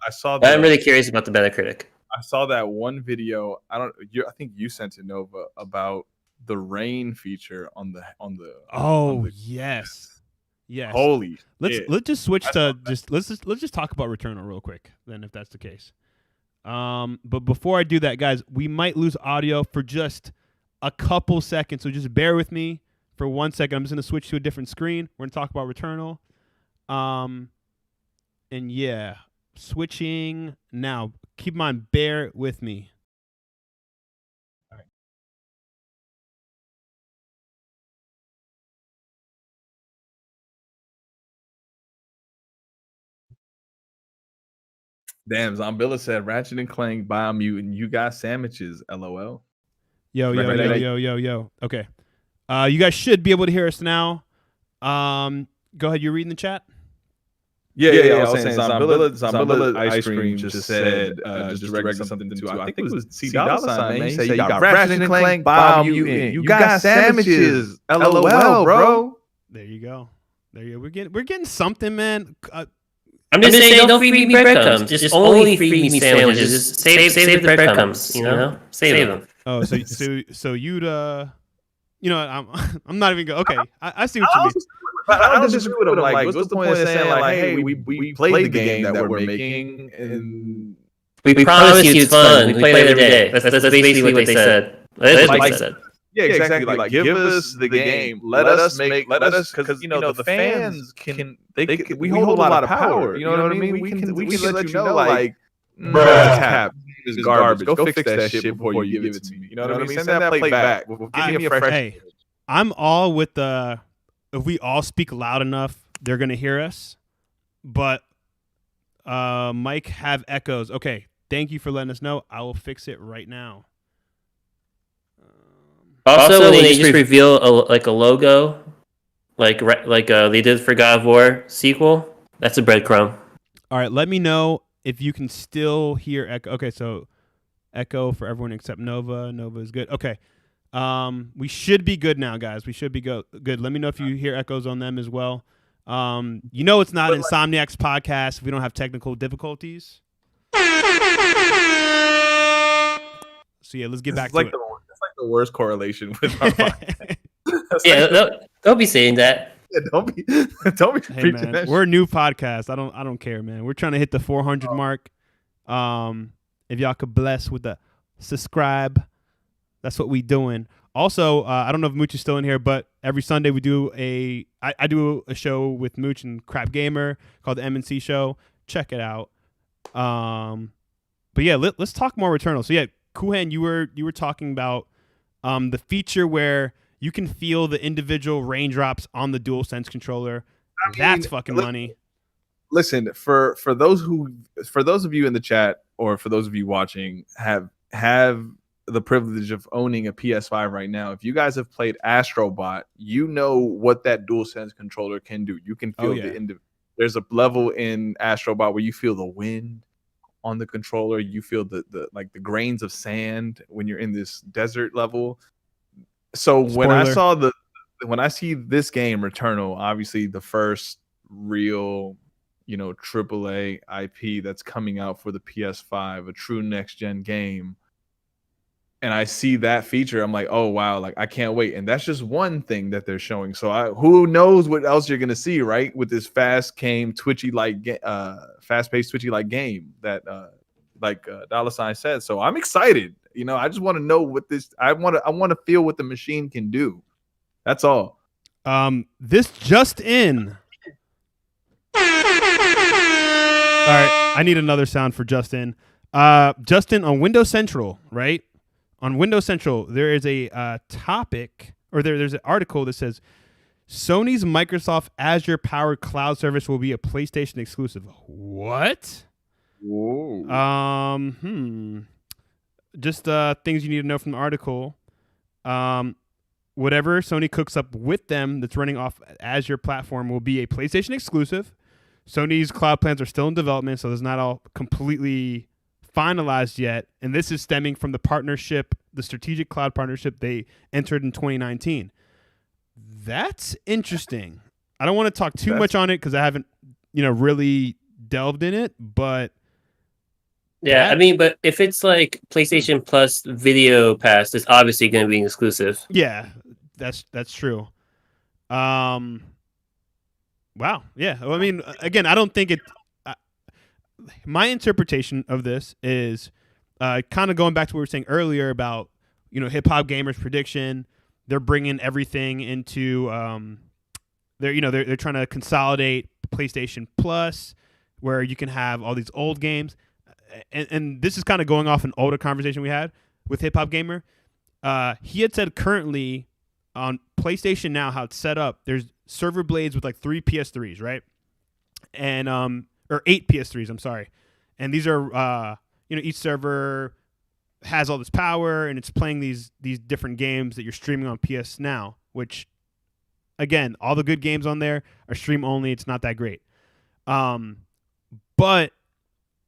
saw.
I'm really curious about the Metacritic.
I saw that one video. I think you sent it, Nova, about the rain feature on the.
Yes. Yes.
Holy.
Let's just switch to let's just talk about Returnal real quick then, if that's the case. But before I do that, guys, we might lose audio for just a couple seconds, so just bear with me for 1 second. I'm just gonna switch to a different screen. We're gonna talk about Returnal. And yeah, switching now. Keep in mind, bear with me. All right.
Damn, Zombilla said Ratchet and Clank Biomutant. You got sandwiches, LOL.
Yo. Okay. You guys should be able to hear us now. Go ahead. You're reading the chat?
Yeah. I was saying Zombilla Ice Cream just said, just directed something to, I think it was C-Dolla, man. He said, you got Ratchet and Clank Biomutant. You got sandwiches, LOL, bro.
There you go. We're getting something, man.
I'm just saying, don't feed me breadcrumbs. Just only feed me sandwiches. Save the breadcrumbs. Save them.
Oh, so you'd I'm not even going. Okay, I see what you mean.
I don't disagree with him. Like, what's the point of saying like, hey, we played the game that we're making, and
we promise you it's fun. We play it every day. That's basically what they said. That's what they said.
Yeah, exactly. Like, give us the game. Let us, because the fans we hold a lot of power. You know what I mean? We can let you know, like, tap is garbage. Go fix that shit before you give it to me. You know what I mean? Send that plate back. Give me a fresh.
Hey, I'm all with the. If we all speak loud enough, they're gonna hear us. But Mike have echoes. Okay, thank you for letting us know. I will fix it right now.
Also, when they just reveal a logo, like they did for God of War sequel, that's a breadcrumb.
All right, let me know if you can still hear echo. Okay, so echo for everyone except Nova. Nova is good. Okay. We should be good now, guys. We should be good. Let me know if you hear echoes on them as well. It's not Insomniacs podcast if we don't have technical difficulties. So yeah, let's get back to it.
It's like the worst correlation with our podcast.
Don't be saying that.
Yeah, don't be
Hey,
preaching
man,
that
we're a new podcast. I don't care, man. We're trying to hit the 400 mark. If y'all could bless with the subscribe, that's what we doing. Also, I don't know if Mooch is still in here, but every Sunday we do I do a show with Mooch and Crap Gamer called the M&C Show. Check it out. But yeah, let's talk more Returnal. So yeah, CoolHand, you were talking about the feature where you can feel the individual raindrops on the DualSense controller. That's fucking money.
Listen, for those of you in the chat or for those of you watching have the privilege of owning a PS5 right now. If you guys have played Astrobot, you know what that DualSense controller can do. You can feel there's a level in Astrobot where you feel the wind on the controller. You feel the grains of sand when you're in this desert level. So
Spoiler.
when I see this game Returnal, obviously the first real, AAA IP that's coming out for the PS5, a true next gen game, and I see that feature, I'm like, oh wow, like I can't wait. And that's just one thing that they're showing. So who knows what else you're gonna see, right? With this fast-paced, twitchy-like game that Dollar Sign said. So I'm excited. I just want to know what this. I want to feel what the machine can do. That's all.
This just in. All right, I need another sound for Justin. Justin on Windows Central, right? On Windows Central, there is a topic, or there's an article that says Sony's Microsoft Azure powered cloud service will be a PlayStation exclusive. What?
Whoa.
Just things you need to know from the article. Whatever Sony cooks up with them that's running off Azure platform will be a PlayStation exclusive. Sony's cloud plans are still in development, so it's not all completely finalized yet. And this is stemming from the strategic cloud partnership they entered in 2019. That's interesting. I don't want to talk too much on it because I haven't, really delved in it, but
yeah, but if it's like PlayStation Plus Video Pass, it's obviously going to be exclusive.
Yeah, that's true. Wow. Yeah. Well, again, I don't think it. My interpretation of this is kind of going back to what we were saying earlier about Hip Hop Gamer's prediction. They're bringing everything into. They're trying to consolidate PlayStation Plus, where you can have all these old games. And this is kind of going off an older conversation we had with Hip Hop Gamer. He had said currently on PlayStation Now, how it's set up, there's server blades with like 3 PS3s, right? And or 8 PS3s, I'm sorry. And these are each server has all this power and it's playing these different games that you're streaming on PS Now, which again, all the good games on there are stream only. It's not that great. But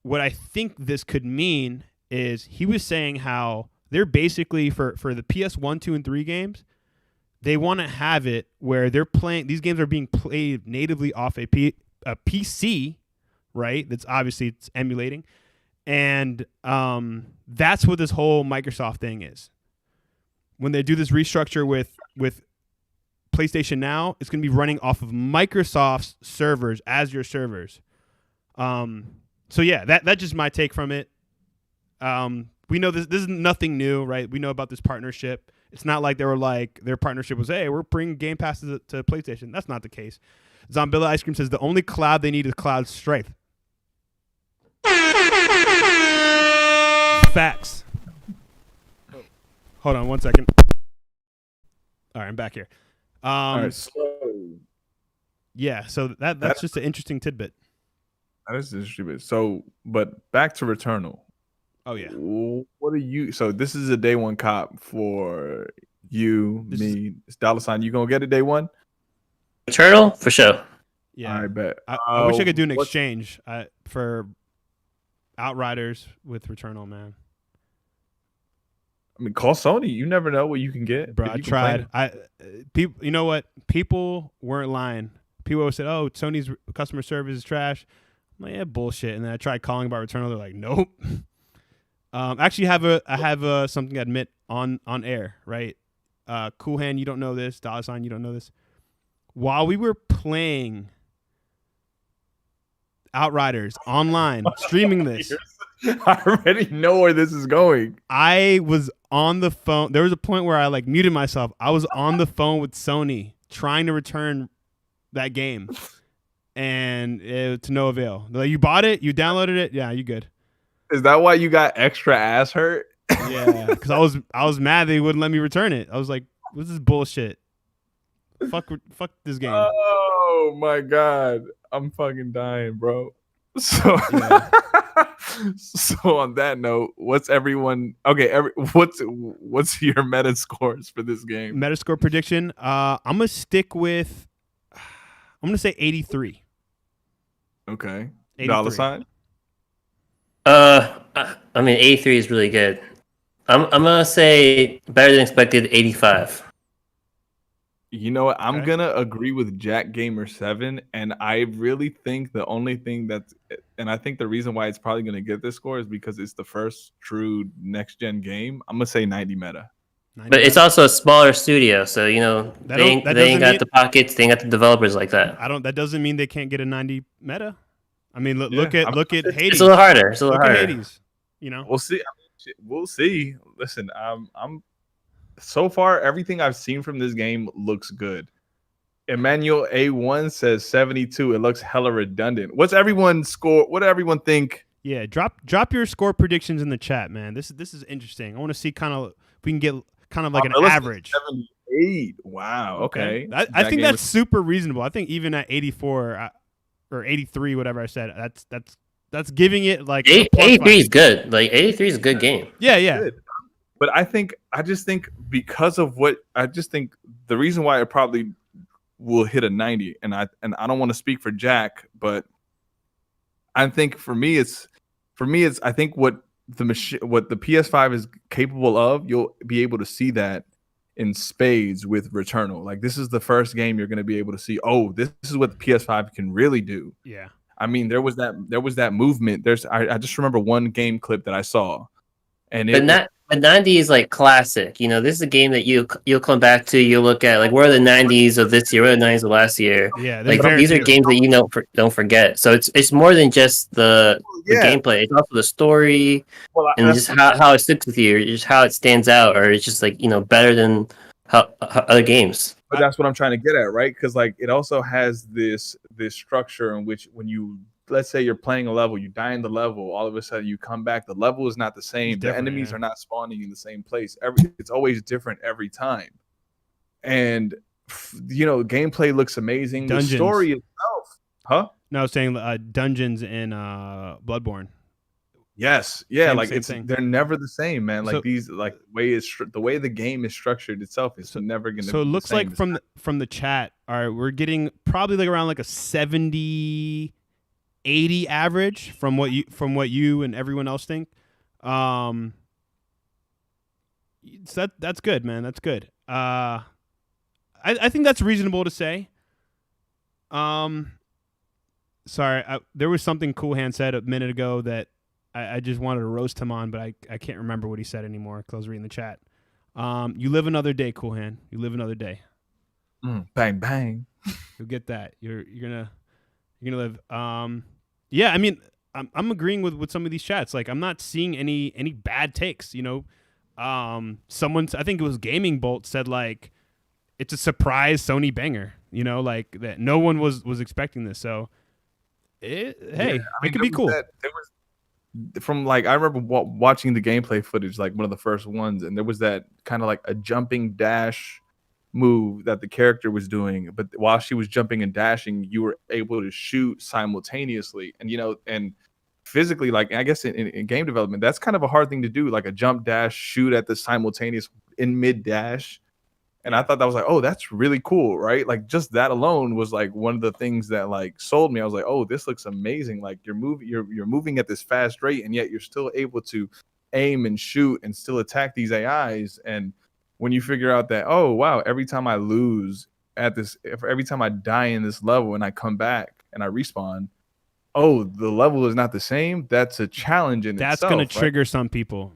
what I think this could mean is he was saying how they're basically for the PS1, 2, and 3 games, they want to have it where they're playing. These games are being played natively off a PC, right? That's obviously it's emulating, and that's what this whole Microsoft thing is. When they do this restructure with PlayStation Now, it's going to be running off of Microsoft's servers, Azure servers. So yeah, that's just my take from it. We know this is nothing new, right? We know about this partnership. It's not like they were like their partnership was, hey, we're bringing Game Pass to PlayStation. That's not the case. Zombilla Ice Cream says the only cloud they need is cloud strength. Facts. Hold on 1 second. All right, I'm back here.
All right, so
yeah, so that's just an interesting tidbit.
That is interesting. So, but back to Returnal.
Oh yeah.
What are you? So this is a day one cop for You,
This is-
me, it's $. You gonna get it day one?
Returnal for sure.
Yeah,
I bet.
I wish I could do an
what's-
exchange for Outriders with Returnal, man.
I mean, call Sony. You never know what you can get.
Bro,
if
I
you complain.
tried. People, you know what? People weren't lying. People always said, "Oh, Sony's customer service is trash." I'm like, yeah, bullshit. And then I tried calling about Returnal. They're like, "Nope." Actually, I have something to admit on air, right? CoolHand, you don't know this. $, you don't know this. While we were playing Outriders online, streaming this,
I already know where this is going.
I was on the phone. There was a point where I like muted myself. I was on the phone with Sony trying to return that game, and to no avail. They're like, you bought it? You downloaded it? Yeah, you good.
Is that why you got extra ass hurt?
Yeah, because I was mad they wouldn't let me return it. I was like, this is bullshit. Fuck this game.
Oh my god, I'm fucking dying, bro. So,
Yeah.
so on that note, what's everyone? Okay, what's your meta scores for this game?
Metascore prediction. I'm gonna stick with. I'm gonna say 83.
Okay,
83.
$.
I mean, 83 is really good. I'm gonna say better than expected. 85.
You know what? I'm
Okay.
gonna agree with Jack Gamer 7, and I really think the only thing and I think the reason why it's probably gonna get this score is because it's the first true next gen game. I'm gonna say 90 meta.
90
But it's
meta.
also a smaller studio, so you know
That
they
don't-
ain't,
that
they ain't
doesn't
got
mean-
the pockets, they ain't got the developers like that.
That doesn't mean they can't get a 90 meta. I mean, look
Yeah,
at Hades.
It's a little harder. It's a little
Look at
harder.
Hades. You know.
We'll see. I mean, shit, we'll see. Listen, I'm so far everything I've seen from this game looks good. Emmanuel A1 says 72. It looks hella redundant. What's everyone's score? What do everyone think?
Yeah, drop your score predictions in the chat, man. This is interesting. I want to see kind of if we can get kind of like an
Melissa,
average.
78. Wow. Okay.
I
Jack
think
Gamer-
that's super reasonable. I think even at 84 or 83, whatever I said, that's giving it like a plus
83 is
five.
good. Like 83 is a good game.
Yeah, yeah.
Good. But I just think because of the reason why it probably will hit a 90, and I don't want to speak for Jack, but I think for me it's I think what the PS5 is capable of, you'll be able to see that in spades with Returnal. Like this is the first game you're going to be able to see, oh, this is what the PS5 can really do.
Yeah.
I mean, there was that movement. I just remember one game clip that I saw, and
But 90 is like classic. You know, this is a game that you'll come back to. You'll look at like where are the 90s of this year, where are the 90s of last year.
Yeah,
Like
very
these are
few.
games that you don't forget. So it's more than just the gameplay. It's also the story and just how it sticks with you, or just how it stands out, or it's just like better than how other games.
But that's what I'm trying to get at, right? Because like it also has this structure in which when you, let's say you're playing a level, you die in the level, all of a sudden you come back, the level is not the same. The enemies are not spawning in the same place. It's always different every time. And gameplay looks amazing.
Dungeons.
The story itself, huh?
No, I was saying dungeons in Bloodborne.
Yes, yeah,
Same-
like
same thing.
they're never the same, man. Like
So-
these, like the way the game is structured itself is never gonna.
So it
be
looks
the same
like
as
from the chat, all right, we're getting probably like around like a 70 80 average from what you and everyone else think. So that's good, man. That's good. I think that's reasonable to say. Sorry, there was something CoolHand said a minute ago that I just wanted to roast him on, but I can't remember what he said anymore because I was reading the chat. You live another day, CoolHand. You live another day.
bang bang.
You'll get that. You're gonna live. Yeah, I mean, I'm agreeing with some of these chats. Like, I'm not seeing any bad takes. Someone, I think it was Gaming Bolt, said like it's a surprise Sony banger. Like that no one was expecting this. So, it could be cool.
From like I remember watching the gameplay footage, like one of the first ones, and there was that kind of like a jumping dash move that the character was doing, but while she was jumping and dashing, you were able to shoot simultaneously. And and physically, like I guess in game development, that's kind of a hard thing to do, like a jump dash shoot at the simultaneous in mid dash. And I thought that was like, oh, that's really cool, right? Like just that alone was like one of the things that like sold me. I was like, oh, this looks amazing. Like you're moving at this fast rate, and yet you're still able to aim and shoot and still attack these AIs. And when you figure out that, oh wow, every time I lose at this, every time I die in this level and I come back and I respawn, oh, the level is not the same. That's a challenge in
That's
itself.
going to trigger some people.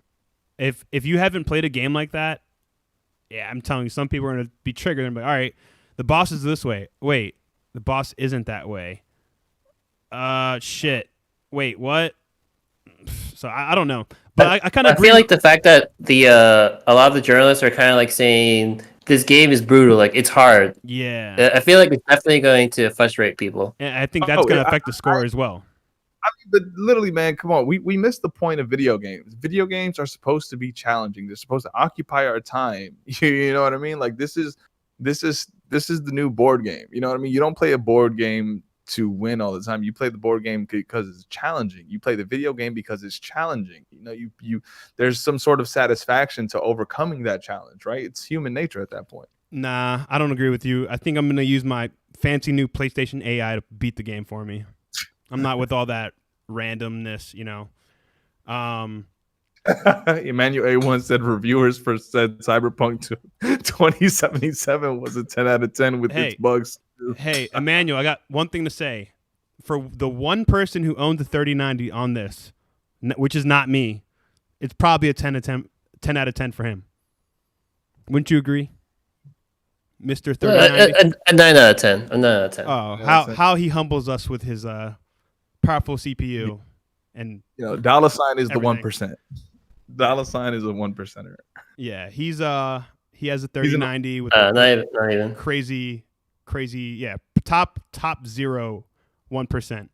If you haven't played a game like that, yeah, I'm telling you, some people are going to be triggered and be like, all right, the boss is this way. Wait, the boss isn't that way. Shit. Wait, what? So I don't know. But I kind of
feel like the fact that a lot of the journalists are kind of like saying this game is brutal, like it's hard.
Yeah.
I feel like it's definitely going to frustrate people.
And I think that's going to affect the score as well.
I mean, but literally, man, come on. We missed the point of video games. Video games are supposed to be challenging. They're supposed to occupy our time. You know what I mean? Like this is the new board game. You know what I mean? You don't play a board game to win all the time. You play the board game because it's challenging. You play the video game because it's challenging. You know, you there's some sort of satisfaction to overcoming that challenge, right? It's human nature at that point.
Nah, I don't agree with you. I think I'm going to use my fancy new PlayStation AI to beat the game for me. I'm not with all that randomness, you know.
Emmanuel A1 said reviewers said Cyberpunk 2077 was a 10 out of 10 with its bugs.
Hey, Emmanuel, I got one thing to say. For the one person who owns the 3090 on this, which is not me, it's probably a 10 out of 10 for him. Wouldn't you agree? Mr. 3090?
A 9 out of 10. A 9 out of 10.
Oh, how he humbles us with his powerful CPU. And
you know, dollar sign is everything. The 1%. Dollar sign is a 1%er.
Yeah, he has a 3090 with
not even
crazy, yeah, top 1%.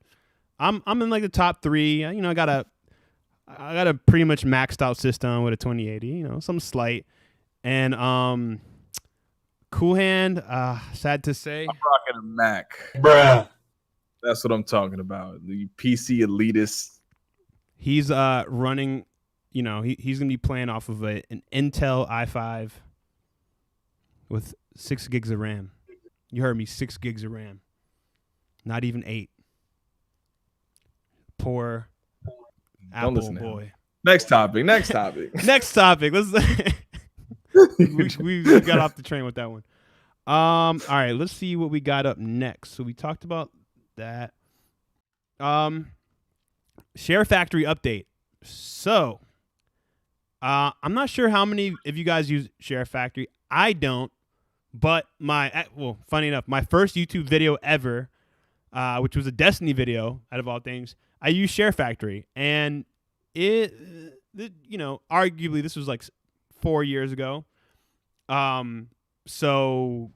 I'm in like the top 3. You know, I got a pretty much maxed out system with a 2080. You know, some slight, and Cool Hand. Sad to say,
I'm rocking a Mac,
bruh.
That's what I'm talking about. The PC elitist.
He's running. You know, he's gonna be playing off of an Intel i5 with 6 gigs of RAM. You heard me, 6 gigs of RAM. Not even 8. Poor Apple boy.
Next topic.
Next topic. Let's. we got off the train with that one. All right, let's see what we got up next. So we talked about that. Share Factory update. So, I'm not sure how many of you guys use Share Factory. I don't, but funny enough, my first YouTube video ever, which was a Destiny video, out of all things, I used Share Factory, and arguably this was like 4 years ago. So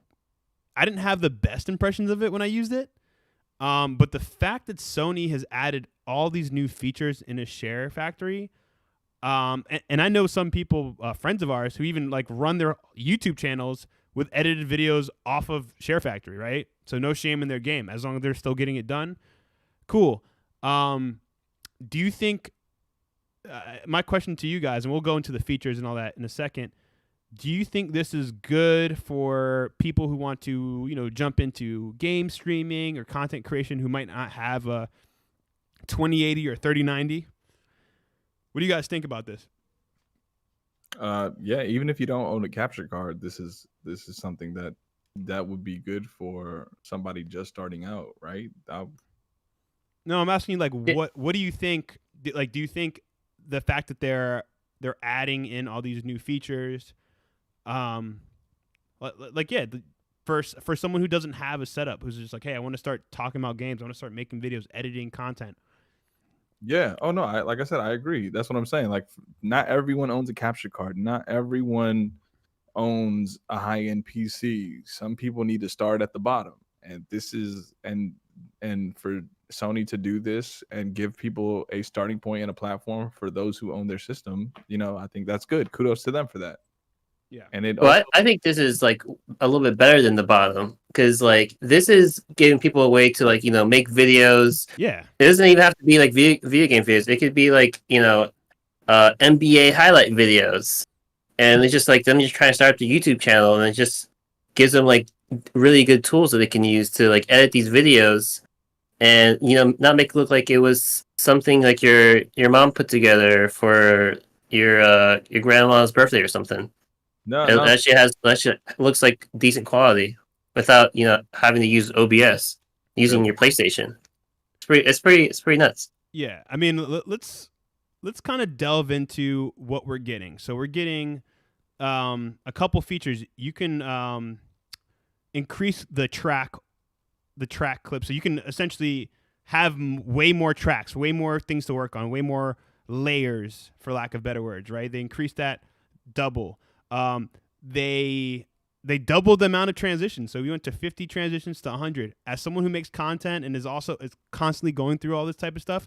I didn't have the best impressions of it when I used it. But the fact that Sony has added all these new features in a Share Factory, and I know some people, friends of ours, who even like run their YouTube channels with edited videos off of Share Factory, right? So no shame in their game as long as they're still getting it done. Cool. Do you think? My question to you guys, and we'll go into the features and all that in a second. Do you think this is good for people who want to, jump into game streaming or content creation who might not have a 2080 or 3090? What do you guys think about this?
Yeah, even if you don't own a capture card, this is something that would be good for somebody just starting out, right?
No, I'm asking you, like, what do you think? Like, do you think the fact that they're adding in all these new features, for someone who doesn't have a setup, who's just like, hey, I want to start talking about games, I want to start making videos, editing content.
Yeah. Oh no. Like I said, I agree. That's what I'm saying. Like, not everyone owns a capture card. Not everyone owns a high-end PC. Some people need to start at the bottom, and this is and for Sony to do this and give people a starting point and a platform for those who own their system, I think that's good. Kudos to them for that.
Yeah.
And
I think this is like a little bit better than the bottom, because like this is giving people a way to like, make videos.
Yeah.
It doesn't even have to be like video game videos. It could be like, NBA highlight videos. And it's just like them just trying to start the YouTube channel, and it's just gives them like really good tools that they can use to like edit these videos, and not make it look like it was something like your mom put together for your grandma's birthday or something.
No,
It
no.
actually looks like decent quality without having to use OBS using your PlayStation. It's pretty nuts.
Yeah, I mean, let's kind of delve into what we're getting. So we're getting a couple features. You can increase the track clip, so you can essentially have way more tracks, way more things to work on, way more layers, for lack of better words. Right? They increased that double. They doubled the amount of transitions. So we went to 50 transitions to 100. As someone who makes content and is constantly going through all this type of stuff,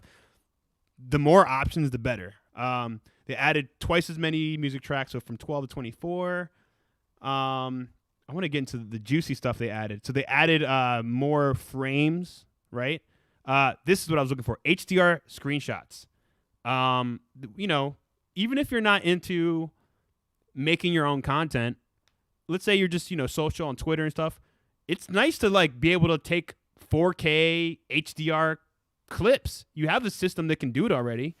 the more options, the better. They added twice as many music tracks, so from 12 to 24. I want to get into the juicy stuff they added. So they added more frames, right? This is what I was looking for. HDR screenshots. Even if you're not into making your own content, let's say you're just, social on Twitter and stuff, it's nice to like be able to take 4K HDR clips. You have the system that can do it already.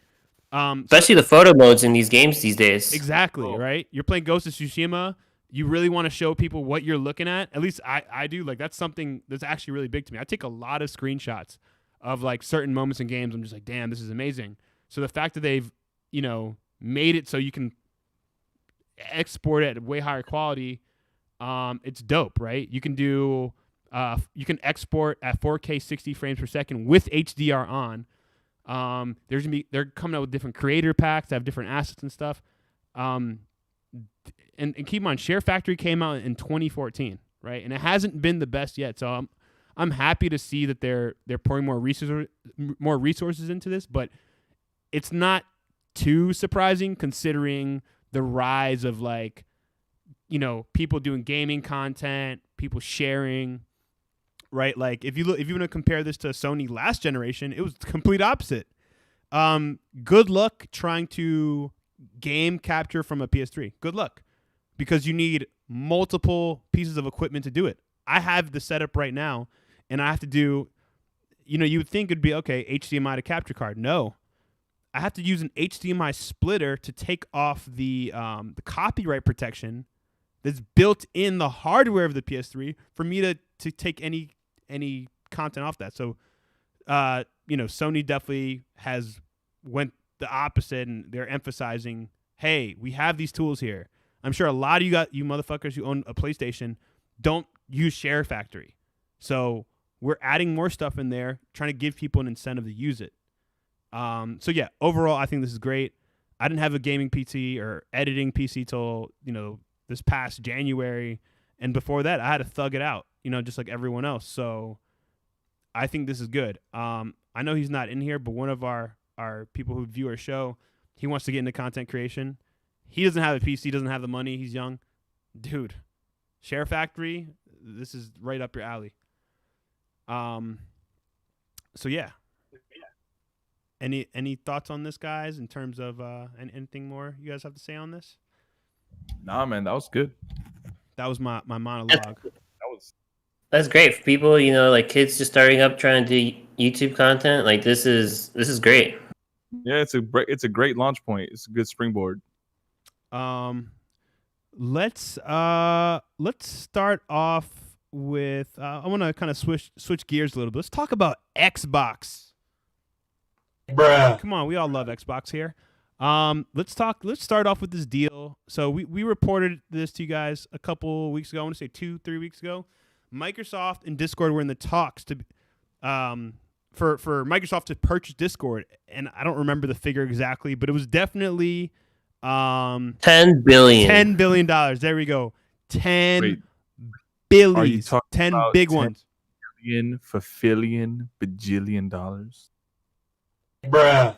Especially the photo modes in these games these days.
Exactly, right? You're playing Ghost of Tsushima. You really want to show people what you're looking at. At least I do. Like, that's something that's actually really big to me. I take a lot of screenshots of like certain moments in games. I'm just like, damn, this is amazing. So the fact that they've, made it so you can export it at way higher quality, it's dope, right? You can do you can export at 4K 60 frames per second with HDR on. They're coming out with different creator packs that have different assets and stuff. And keep in mind, Share Factory came out in 2014, right? And it hasn't been the best yet. So I'm happy to see that they're pouring more resources into this, but it's not too surprising considering the rise of like, people doing gaming content, people sharing, right? Like if you want to compare this to Sony last generation, it was the complete opposite. Good luck trying to game capture from a PS3. Good luck, because you need multiple pieces of equipment to do it. I have the setup right now, and I have to do, you would think it'd be okay, HDMI to capture card. No, I have to use an HDMI splitter to take off the copyright protection that's built in the hardware of the PS3 for me to take any content off that. So, Sony definitely has went the opposite, and they're emphasizing, hey, we have these tools here. I'm sure a lot of you motherfuckers who own a PlayStation don't use Share Factory. So we're adding more stuff in there, trying to give people an incentive to use it. So yeah, overall, I think this is great. I didn't have a gaming PC or editing PC till, this past January. And before that, I had to thug it out, just like everyone else. So I think this is good. I know he's not in here, but one of our people who view our show, he wants to get into content creation. He doesn't have a PC, doesn't have the money. He's young. Dude, Share Factory, this is right up your alley. So yeah. Any thoughts on this, guys, in terms of anything more you guys have to say on this?
Nah, man, that was good.
That was my monologue.
That's great for people, like kids just starting up trying to do YouTube content. Like this is great.
Yeah, it's a great launch point. It's a good springboard.
Let's start off with I want to kind of switch gears a little bit. Let's talk about Xbox.
Bruh.
Come on, we all love Xbox here. Let's start off with this deal. So we reported this to you guys a couple weeks ago. I want to say 2-3 weeks ago. Microsoft and Discord were in the talks to for Microsoft to purchase Discord, and I don't remember the figure exactly, but it was definitely
$10 billion.
$10 billion. There we go. 10
Wait,
billion. 10
about
big
10
ones.
bajillion dollars.
Bruh.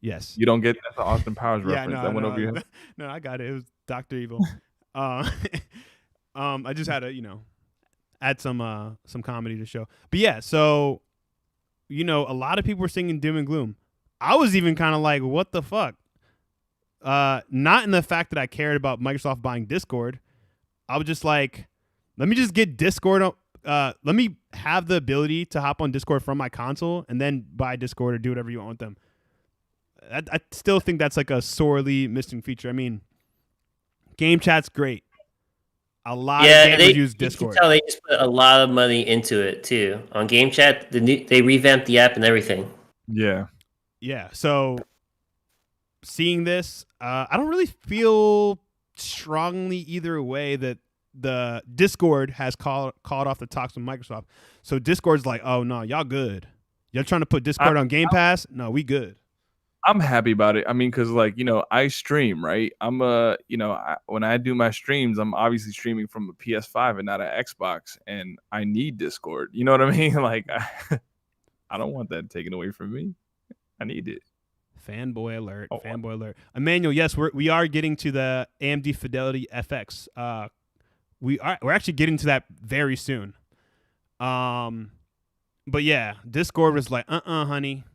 Yes.
You don't get that's the Austin Powers
Yeah,
reference that went over your head.
No, I got it. It was Dr. Evil. I just had to, add some comedy to show. But yeah, so a lot of people were singing doom and gloom. I was even kind of like, what the fuck? Not in the fact that I cared about Microsoft buying Discord. I was just like, let me just get Discord. Let me have the ability to hop on Discord from my console and then buy Discord or do whatever you want with them. I still think that's like a sorely missing feature. I mean, game chat's great. A lot of gamers use Discord.
You can tell they just put a lot of money into it too. On game chat, they revamped the app and everything.
Yeah.
Yeah. So seeing this, I don't really feel strongly either way that the Discord has called off the talks with Microsoft. So Discord's like, oh no, y'all good. Y'all trying to put Discord on Game Pass? No, we good.
I'm happy about it. I mean, because like, I stream, right? I'm when I do my streams, I'm obviously streaming from a PS5 and not an Xbox, and I need Discord. You know what I mean? Like, I don't want that taken away from me. I need it.
Fanboy alert! Fanboy alert! Emmanuel, yes, we are getting to the AMD Fidelity FX. We're actually getting to that very soon. But yeah, Discord was like, honey.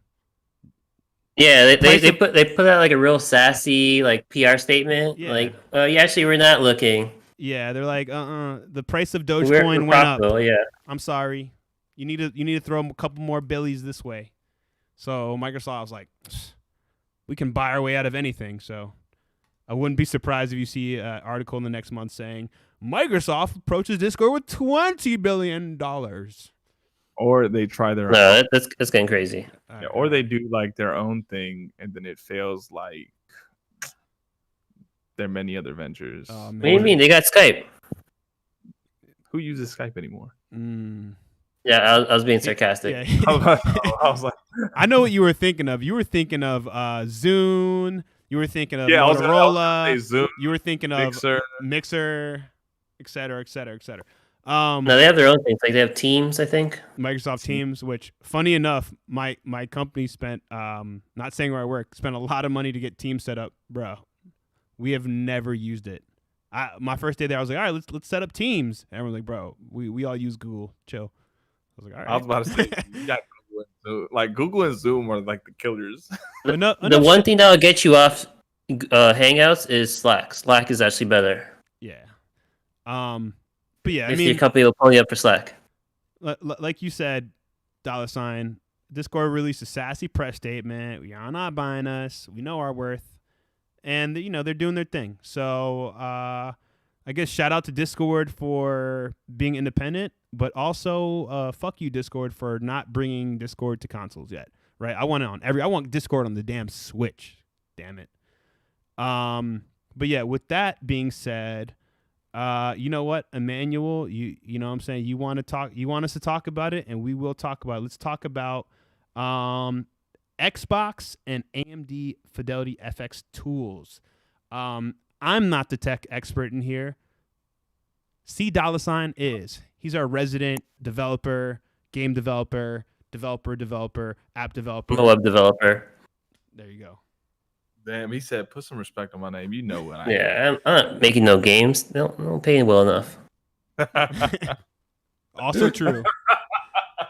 Yeah, they put out like a real sassy like PR statement. Yeah. Like, yeah, actually, we're not looking.
Yeah, they're like, the price of Dogecoin went up.
Yeah,
I'm sorry. You need to throw a couple more billies this way. So Microsoft was like, we can buy our way out of anything. So I wouldn't be surprised if you see an article in the next month saying Microsoft approaches Discord with $20 billion.
Or they try their own.
No, that's getting crazy.
Yeah, or they do like their own thing, and then it fails like their many other ventures.
What do you mean? They got Skype.
Who uses Skype anymore?
Yeah, I was being sarcastic.
Yeah.
I was like,
I know what you were thinking of. You were thinking of Zune. You were thinking of Motorola.
Zoom,
you were thinking of Mixer, et cetera, et cetera, et cetera.
No, they have their own things. Like they have Teams, I think.
Microsoft Teams, which, funny enough, my company spent, not saying where I work, spent a lot of money to get Teams set up, bro. We have never used it. My first day there, I was like, all right, let's set up Teams. And everyone's like, bro, we all use Google. Chill. I was like, all right.
I was about to say, you got Google and Zoom. Like Google and Zoom are like the killers.
The one thing that will get you off Hangouts is Slack. Slack is actually better.
Yeah. But yeah,
I mean, your company will pull you up for Slack.
Like you said, $, Discord released a sassy press statement. Y'all not buying us. We know our worth, and they're doing their thing. So I guess shout out to Discord for being independent, but also fuck you, Discord, for not bringing Discord to consoles yet. Right? I want Discord on the damn Switch. Damn it. But yeah, with that being said. You know what, Emmanuel, you know what I'm saying? You want us to talk about it, and we will talk about it. Let's talk about Xbox and AMD Fidelity FX tools. I'm not the tech expert in here. C-Dolla is. He's our resident developer, game developer, app developer.
I'm a web developer.
There you go.
Damn, he said, put some respect on my name. You know what I
am. I'm not making no games. They don't pay well enough.
Also true.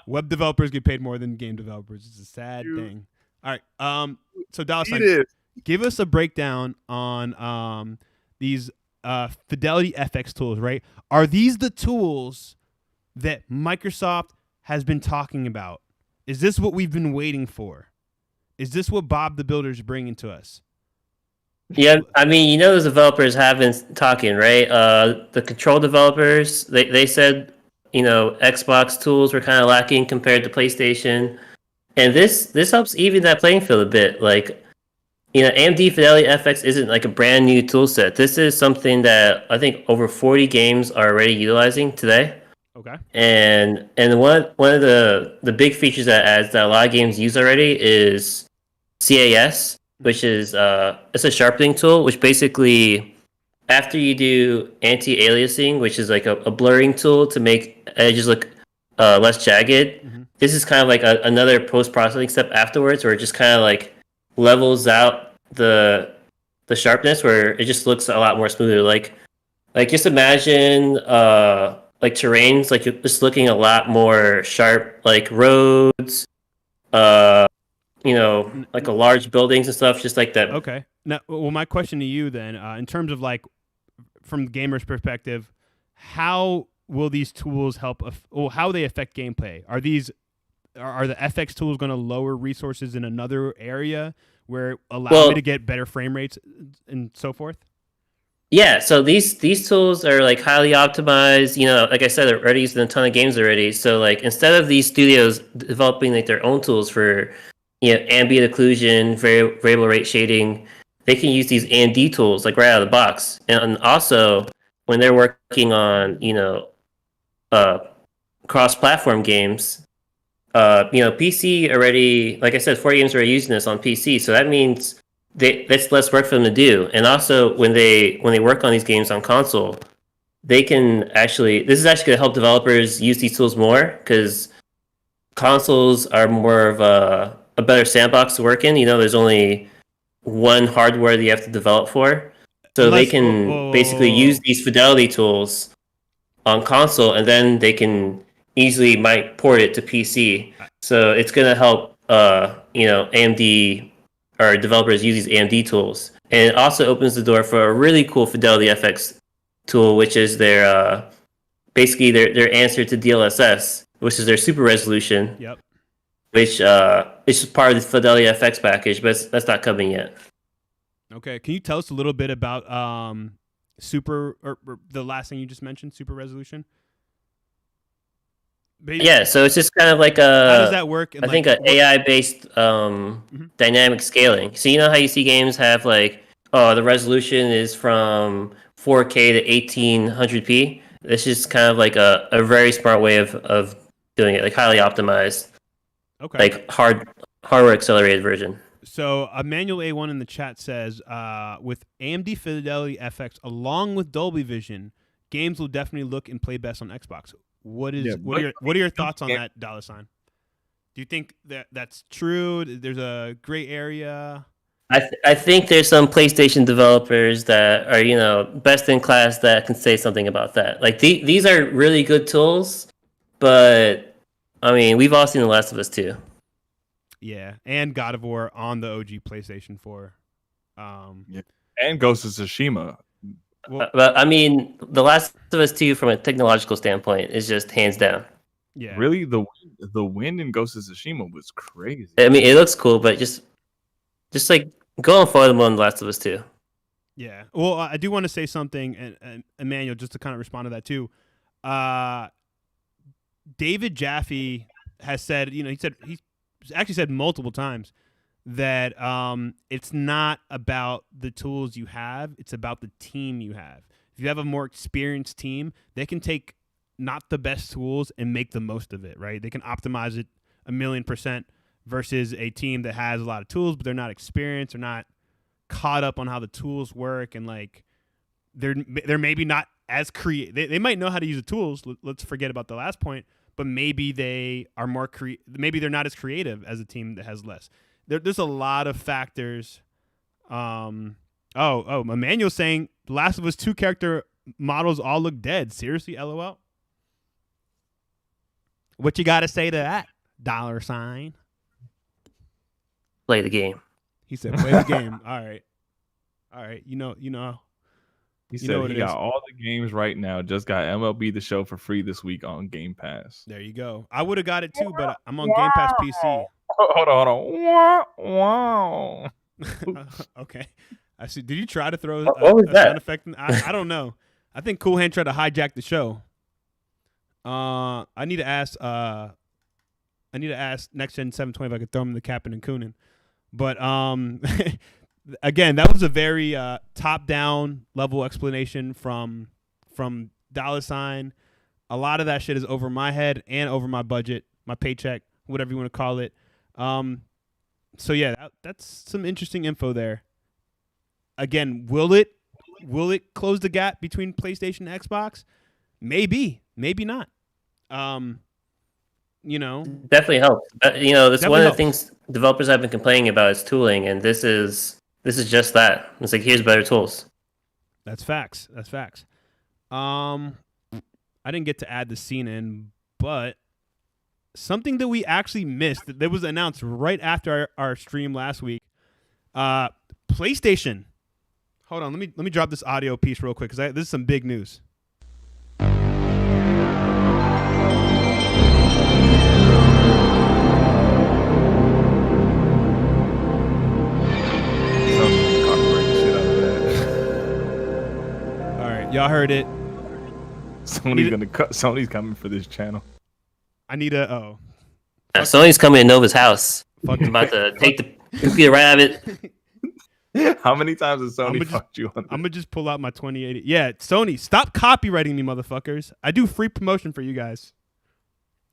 Web developers get paid more than game developers. It's a sad thing. All right. So Dollar Sign, give us a breakdown on these Fidelity FX tools, right? Are these the tools that Microsoft has been talking about? Is this what we've been waiting for? Is this what Bob the Builder is bringing to us?
Yeah, I mean, those developers have been talking, right? The Control developers, they said, Xbox tools were kind of lacking compared to PlayStation. And this helps even that playing field a bit. Like, AMD Fidelity FX isn't like a brand new tool set. This is something that I think over 40 games are already utilizing today.
Okay.
And one of the big features that adds that a lot of games use already is CAS, which is it's a sharpening tool, which basically after you do anti-aliasing, which is like a blurring tool to make edges look less jagged. This is kind of like another post-processing step afterwards, where it just kind of like levels out the sharpness, where it just looks a lot more smoother. Like just imagine like terrains, like you're just looking a lot more sharp, like roads, like a large buildings and stuff, just like that.
Okay. Now, well, my question to you then, in terms of like, from the gamer's perspective, how will these tools help? How they affect gameplay? Are the FX tools going to lower resources in another area where it allow me to get better frame rates and so forth?
Yeah, so these tools are like highly optimized. You know, like I said, they're already used in a ton of games already. So like instead of these studios developing like their own tools for, you know, ambient occlusion, variable rate shading, they can use these AMD tools like right out of the box. And also when they're working on, you know, cross-platform games, you know, PC already, like I said, 4 games are already using this on PC. So that means that's less work for them to do. And also when they work on these games on console, they can actually, this is actually going to help developers use these tools more, because consoles are more of a better sandbox to work in. You know, there's only one hardware that you have to develop for. So they can basically use these fidelity tools on console, and then they can easily might port it to PC. So it's going to help, you know, AMD or developers use these AMD tools. And it also opens the door for a really cool Fidelity FX tool, which is their basically their answer to DLSS, which is their super resolution.
Yep.
Which is part of the Fidelity FX package, but that's not coming yet.
Okay, can you tell us a little bit about super or the last thing you just mentioned, super resolution?
Yeah, so it's just kind of like
how does that work?
I think an AI-based dynamic scaling. So you know how you see games have like, oh, the resolution is from 4K to 1800p. This is kind of like a very smart way of doing it, like highly optimized, like hardware accelerated version.
So Emmanuel A1 in the chat says, with AMD Fidelity FX along with Dolby Vision, games will definitely look and play best on Xbox. What are your thoughts on that, $? Do you think that's true? There's a gray area?
I think there's some PlayStation developers that are, you know, best in class that can say something about that. Like these are really good tools, but I mean, we've all seen The Last of Us 2.
Yeah, and God of War on the OG PlayStation 4.
And Ghost of Tsushima.
But I mean, The Last of Us 2 from a technological standpoint is just hands down.
Yeah.
Really, the wind in Ghost of Tsushima was crazy.
I mean, it looks cool, but just like go and follow them on The Last of Us 2.
Yeah. Well, I do want to say something, and Emmanuel, just to kind of respond to that too. David Jaffe has said, you know, he's actually said multiple times that it's not about the tools you have, it's about the team you have. If you have a more experienced team, they can take not the best tools and make the most of it, right? They can optimize it 1,000,000% versus a team that has a lot of tools, but they're not experienced or not caught up on how the tools work, and like they're maybe not as they might know how to use the tools. Let's forget about the last point, but maybe they are more maybe they're not as creative as a team that has less. There's a lot of factors. Emmanuel's saying The Last of Us 2 character models all look dead. Seriously, LOL. What you got to say to that, $?
Play the game.
He said, play the game. All right. You know.
He said he got all the games right now. Just got MLB The Show for free this week on Game Pass.
There you go. I would have got it too, but I'm on Game Pass PC.
Hold on. Wow.
Okay. I see. Did you try to throw
what was that?
sound effect? I don't know. I think CoolHand tried to hijack the show. I need to ask Next Gen 720 if I could throw him in the Captain and Coonan. But again, that was a very top-down level explanation from $. A lot of that shit is over my head and over my budget, my paycheck, whatever you want to call it. So yeah, that's some interesting info there. Again, will it close the gap between PlayStation and Xbox? Maybe not. You know,
definitely helps. You know, that's one of the
helps.
things developers have been complaining about is tooling, and this is just that. It's like, here's better tools.
That's facts. I didn't get to add the scene in, but something that we actually missed that was announced right after our stream last week. PlayStation. Hold on, let me drop this audio piece real quick because this is some big news. Y'all heard it.
Sony's coming for this channel.
I need a
Sony's coming to Nova's house.
fuck.
I'm about to take the computer right out of it.
How many times has Sony fucked you on?
I'm gonna just pull out my 2080. Yeah, Sony, stop copywriting me, motherfuckers. I do free promotion for you guys.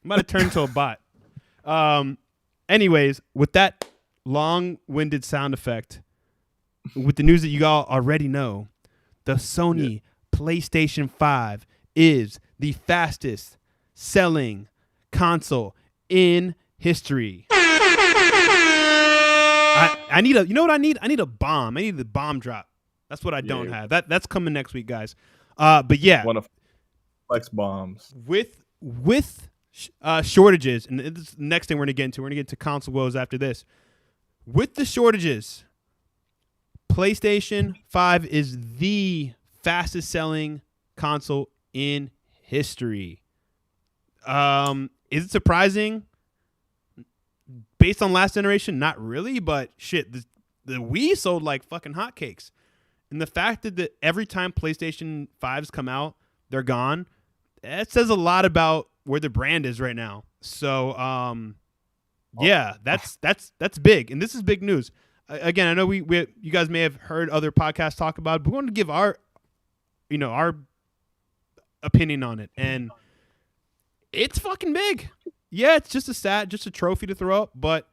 I'm about to turn into a bot. Anyways, with that long-winded sound effect, with the news that you all already know, the Sony PlayStation 5 is the fastest selling console in history. I need a, you know what I need? I need a bomb. I need the bomb drop. That's what I don't have. That's coming next week, guys. But yeah,
One of flex bombs
with shortages, and this is the next thing we're gonna get into. We're gonna get into console woes after this. With the shortages, PlayStation 5 is the fastest selling console in history. Is it surprising? Based on last generation, not really, but shit, the Wii sold like fucking hotcakes. And the fact that every time PlayStation 5s come out, they're gone, that says a lot about where the brand is right now. So, yeah, that's big. And this is big news. Again, I know we you guys may have heard other podcasts talk about it, but we want to give our opinion on it. And it's fucking big. Yeah, it's just a trophy to throw up, but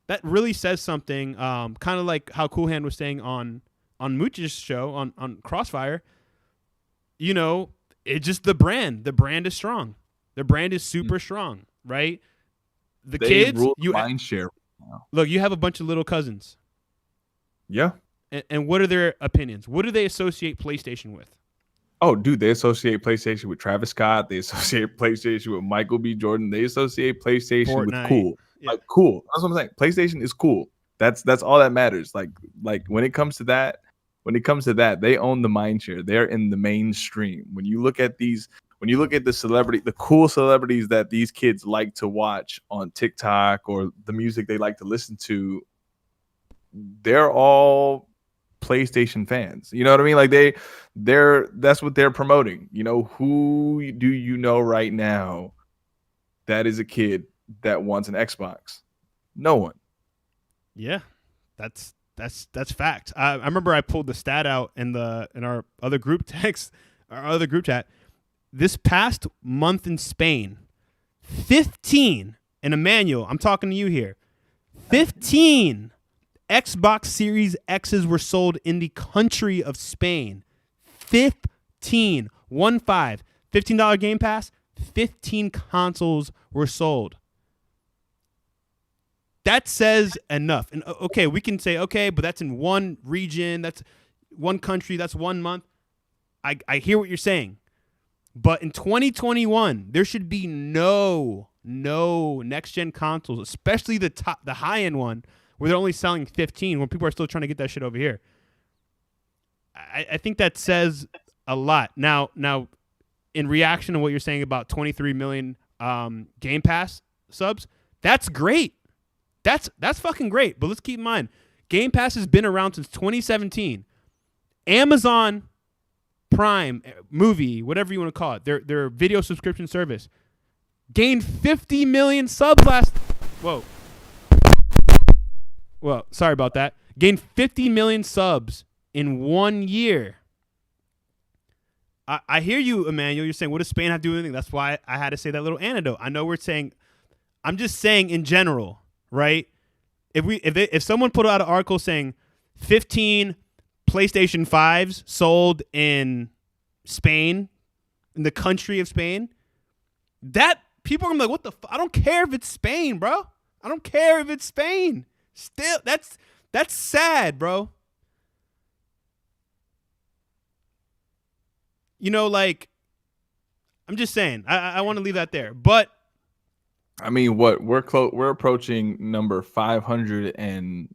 that really says something. Kind of like how Cool Hand was saying on Mooch's show on Crossfire. You know, it's just the brand. The brand is strong. The brand is super strong, right? The kids, you
mind share.
Look, you have a bunch of little cousins.
Yeah.
And what are their opinions? What do they associate PlayStation with?
Oh, dude, they associate PlayStation with Travis Scott. They associate PlayStation with Michael B. Jordan. They associate PlayStation
Fortnite.
with cool.
Yeah.
Like cool. That's what I'm saying. PlayStation is cool. That's all that matters. Like when it comes to that, they own the mind share. They're in the mainstream. When you look at the cool celebrities that these kids like to watch on TikTok or the music they like to listen to, they're all PlayStation fans. You know what I mean? Like that's what they're promoting. You know, who do you know right now that is a kid that wants an Xbox? No one.
Yeah, that's fact. I remember I pulled the stat out in our other group text, our other group chat. This past month in Spain, 15, and Emmanuel, I'm talking to you here, 15 Xbox Series X's were sold in the country of Spain. 15. $15 Game Pass, 15 consoles were sold. That says enough. And okay, we can say, okay, but that's in one region, that's one country, that's 1 month. I hear what you're saying. But in 2021, there should be no next-gen consoles, especially the high-end one, where they're only selling 15 when people are still trying to get that shit over here. I think that says a lot. Now, in reaction to what you're saying about 23 million Game Pass subs, that's great. That's fucking great. But let's keep in mind, Game Pass has been around since 2017. Amazon Prime, movie, whatever you want to call it, their video subscription service, gained 50 million subs Well, sorry about that. Gained 50 million subs in 1 year. I hear you, Emmanuel. You're saying, what does Spain have to do with anything? That's why I had to say that little anecdote. I know I'm just saying in general, right? If someone put out an article saying 15 PlayStation 5s sold in Spain, in the country of Spain, that people are gonna be like, what the I don't care if it's Spain, bro. I don't care if it's Spain. Still, that's sad, bro. You know, like, I'm just saying. I want to leave that there. But
I mean, we're approaching number 500 and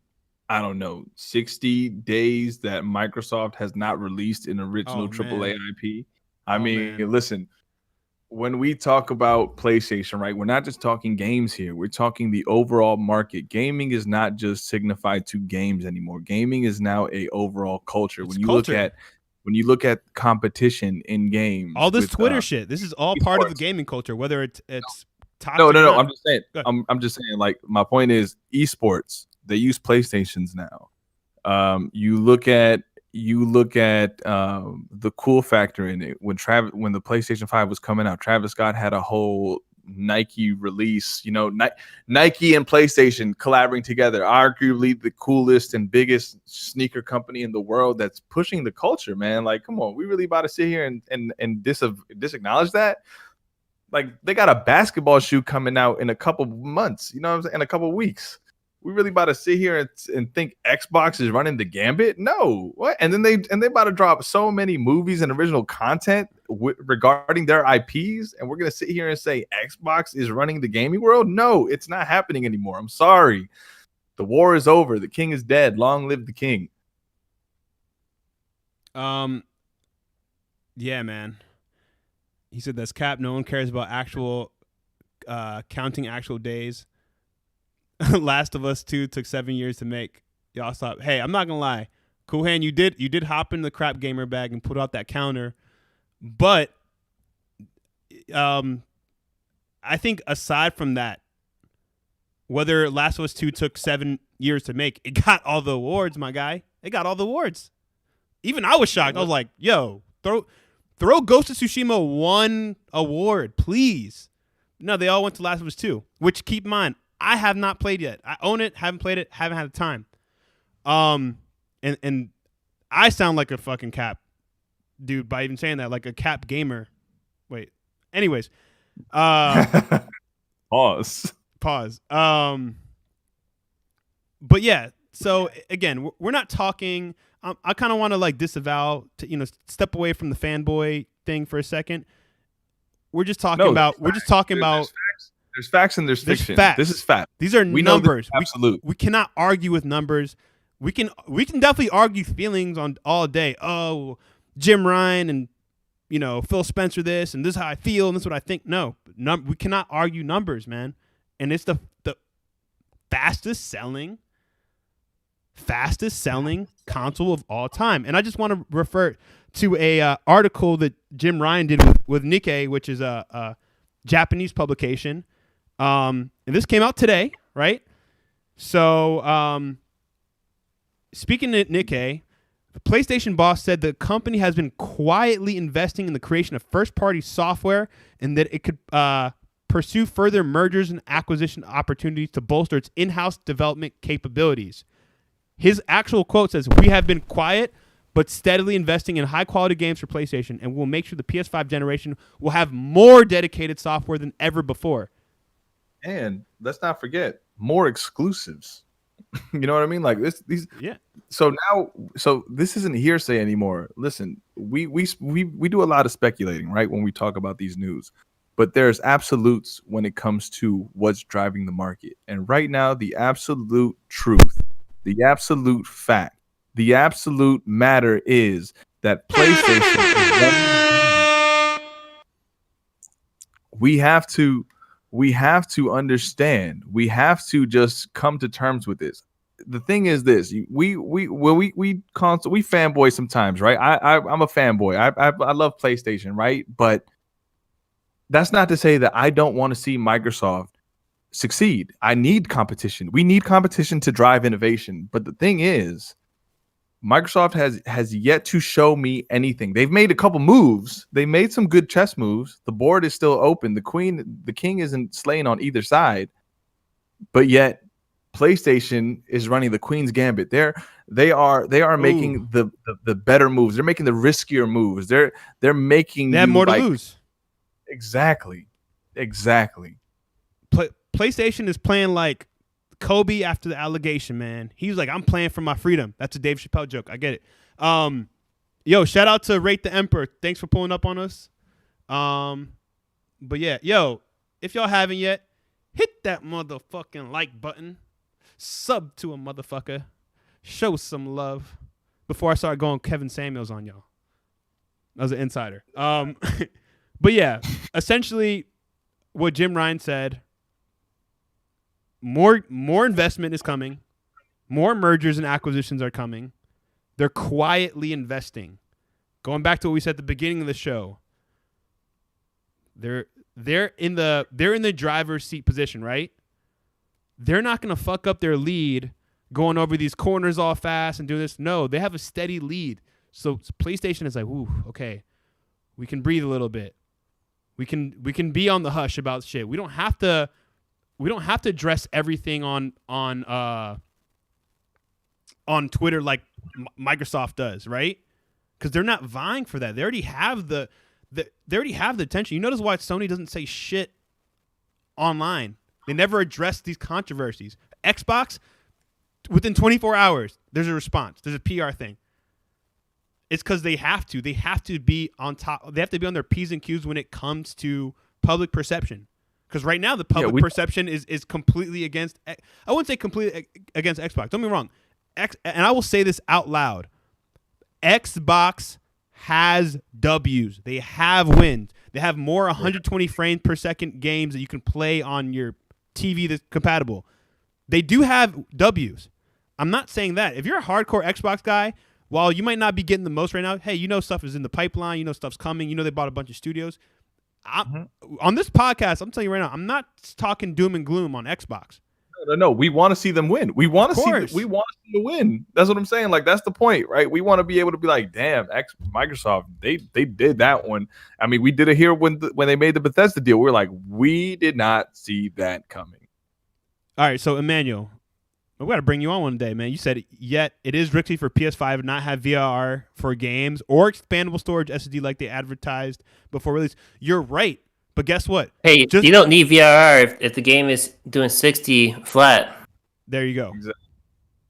I don't know, 60 days that Microsoft has not released an original AAA IP. I mean, listen, when we talk about PlayStation, right, we're not just talking games here. We're talking the overall market. Gaming is not just signified to games anymore. Gaming is now a overall culture. When you look at when you look at competition in games,
all this
with,
Twitter shit. This is all part of the
esports.
gaming culture, whether it's toxic.
No.
or not.
I'm just saying.
Go ahead.
I'm just saying. Like, my point is, esports. They use PlayStations now. You look at the cool factor in it. When the PlayStation 5 was coming out, Travis Scott had a whole Nike release. You know, Nike and PlayStation collaborating together, arguably the coolest and biggest sneaker company in the world that's pushing the culture, man. Like, come on, we really about to sit here and disacknowledge that? Like, they got a basketball shoe coming out in a couple months, you know what I'm saying? In a couple weeks. We really about to sit here and think Xbox is running the gambit? No. What? And then they about to drop so many movies and original content regarding their IPs, and we're gonna sit here and say Xbox is running the gaming world? No, it's not happening anymore. I'm sorry. The war is over. The king is dead. Long live the king.
Yeah, man. He said that's cap. No one cares about actual counting actual days. Last of Us 2 took 7 years to make. Y'all stop. Hey, I'm not gonna lie. Cool Hand, you did hop in the crap gamer bag and put out that counter. But I think aside from that, whether Last of Us 2 took 7 years to make, it got all the awards, my guy. It got all the awards. Even I was shocked. I was like, yo, throw Ghost of Tsushima 1 award, please. No, they all went to Last of Us 2, which, keep in mind, I have not played yet. I own it, haven't played it, haven't had the time. And I sound like a fucking cap dude by even saying that, like a cap gamer. Wait. Anyways.
Pause.
But yeah, so again, we're not talking. I kind of want to like disavow, step away from the fanboy thing for a second. We're just talking about.
There's facts and there's fiction.
Facts.
This is fact.
These are numbers.
Absolute.
We cannot argue with numbers. We can definitely argue feelings on all day. Oh, Jim Ryan and Phil Spencer this, and this is how I feel and this is what I think. No, we cannot argue numbers, man. And it's the fastest selling console of all time. And I just want to refer to a article that Jim Ryan did with Nikkei, which is a Japanese publication. And this came out today, right? So, speaking to Nikkei, the PlayStation boss said the company has been quietly investing in the creation of first-party software and that it could pursue further mergers and acquisition opportunities to bolster its in-house development capabilities. His actual quote says, "We have been quiet but steadily investing in high-quality games for PlayStation, and we'll make sure the PS5 generation will have more dedicated software than ever before."
And let's not forget, more exclusives. You know what I mean? Like these.
Yeah.
So this isn't hearsay anymore. Listen, we do a lot of speculating, right, when we talk about these news. But there's absolutes when it comes to what's driving the market. And right now, the absolute truth, the absolute fact, the absolute matter is that PlayStation is we have to understand. We have to just come to terms with this. The thing is this: we fanboy sometimes, right? I'm a fanboy. I love PlayStation, right? But that's not to say that I don't want to see Microsoft succeed. I need competition. We need competition to drive innovation. But the thing is, Microsoft has yet to show me anything. They've made a couple moves. They made some good chess moves. The board is still open. The king isn't slaying on either side. But yet PlayStation is running the Queen's Gambit. They are making the better moves. They're making the riskier moves. They're making
They have more to lose.
Exactly.
PlayStation is playing like Kobe after the allegation, man. He was like, "I'm playing for my freedom." That's a Dave Chappelle joke. I get it. Yo, shout out to Rate the Emperor. Thanks for pulling up on us. But yeah, yo, if y'all haven't yet, hit that motherfucking like button. Sub to a motherfucker. Show some love. Before I start going Kevin Samuels on y'all. That was an insider. But yeah, essentially what Jim Ryan said, more investment is coming. More mergers and acquisitions are coming. They're quietly investing. going back to what we said at the beginning of the show, they're in the driver's seat position, right? They're not going to fuck up their lead going over these corners all fast and doing this. No, they have a steady lead. So PlayStation is like, ooh, okay, we can breathe a little bit. We can be on the hush about shit. We don't have to address everything on Twitter like Microsoft does, right? Because they're not vying for that. They already have the attention. You notice why Sony doesn't say shit online. They never address these controversies. Xbox, within 24 hours, there's a response. There's a PR thing. It's because they have to. They have to be on top. They have to be on their P's and Q's when it comes to public perception. Because right now, the public perception is completely against. I wouldn't say completely against Xbox. Don't get me wrong. And I will say this out loud. Xbox has W's. They have wins. They have more 120 frames per second games that you can play on your TV that's compatible. They do have W's. I'm not saying that. If you're a hardcore Xbox guy, while you might not be getting the most right now, hey, you know stuff is in the pipeline. You know stuff's coming. You know they bought a bunch of studios. On this podcast, I'm telling you right now, I'm not talking doom and gloom on Xbox.
No. We want to see them win. We want to see them win. That's what I'm saying. Like, that's the point, right? We want to be able to be like, damn, Microsoft, they did that one. I mean, we did it here when they made the Bethesda deal. We were like, we did not see that coming.
All right, so Emmanuel, we got to bring you on one day, man. You said yet it is risky for PS5 to not have VR for games or expandable storage SSD like they advertised before release. You're right. But guess what?
Hey, you don't need VRR if the game is doing 60 flat.
There you go.
Exactly.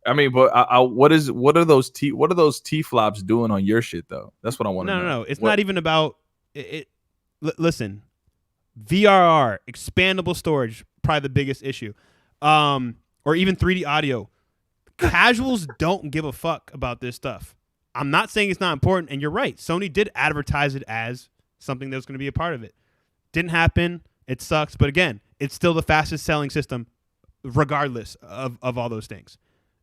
I mean, but what are those T-flops doing on your shit though? That's what I want to know.
No. It's not even about it. Listen, VRR, expandable storage, probably the biggest issue. Or even 3D audio. Casuals don't give a fuck about this stuff. I'm not saying it's not important, and you're right. Sony did advertise it as something that was going to be a part of it. Didn't happen. It sucks. But again, it's still the fastest selling system regardless of all those things.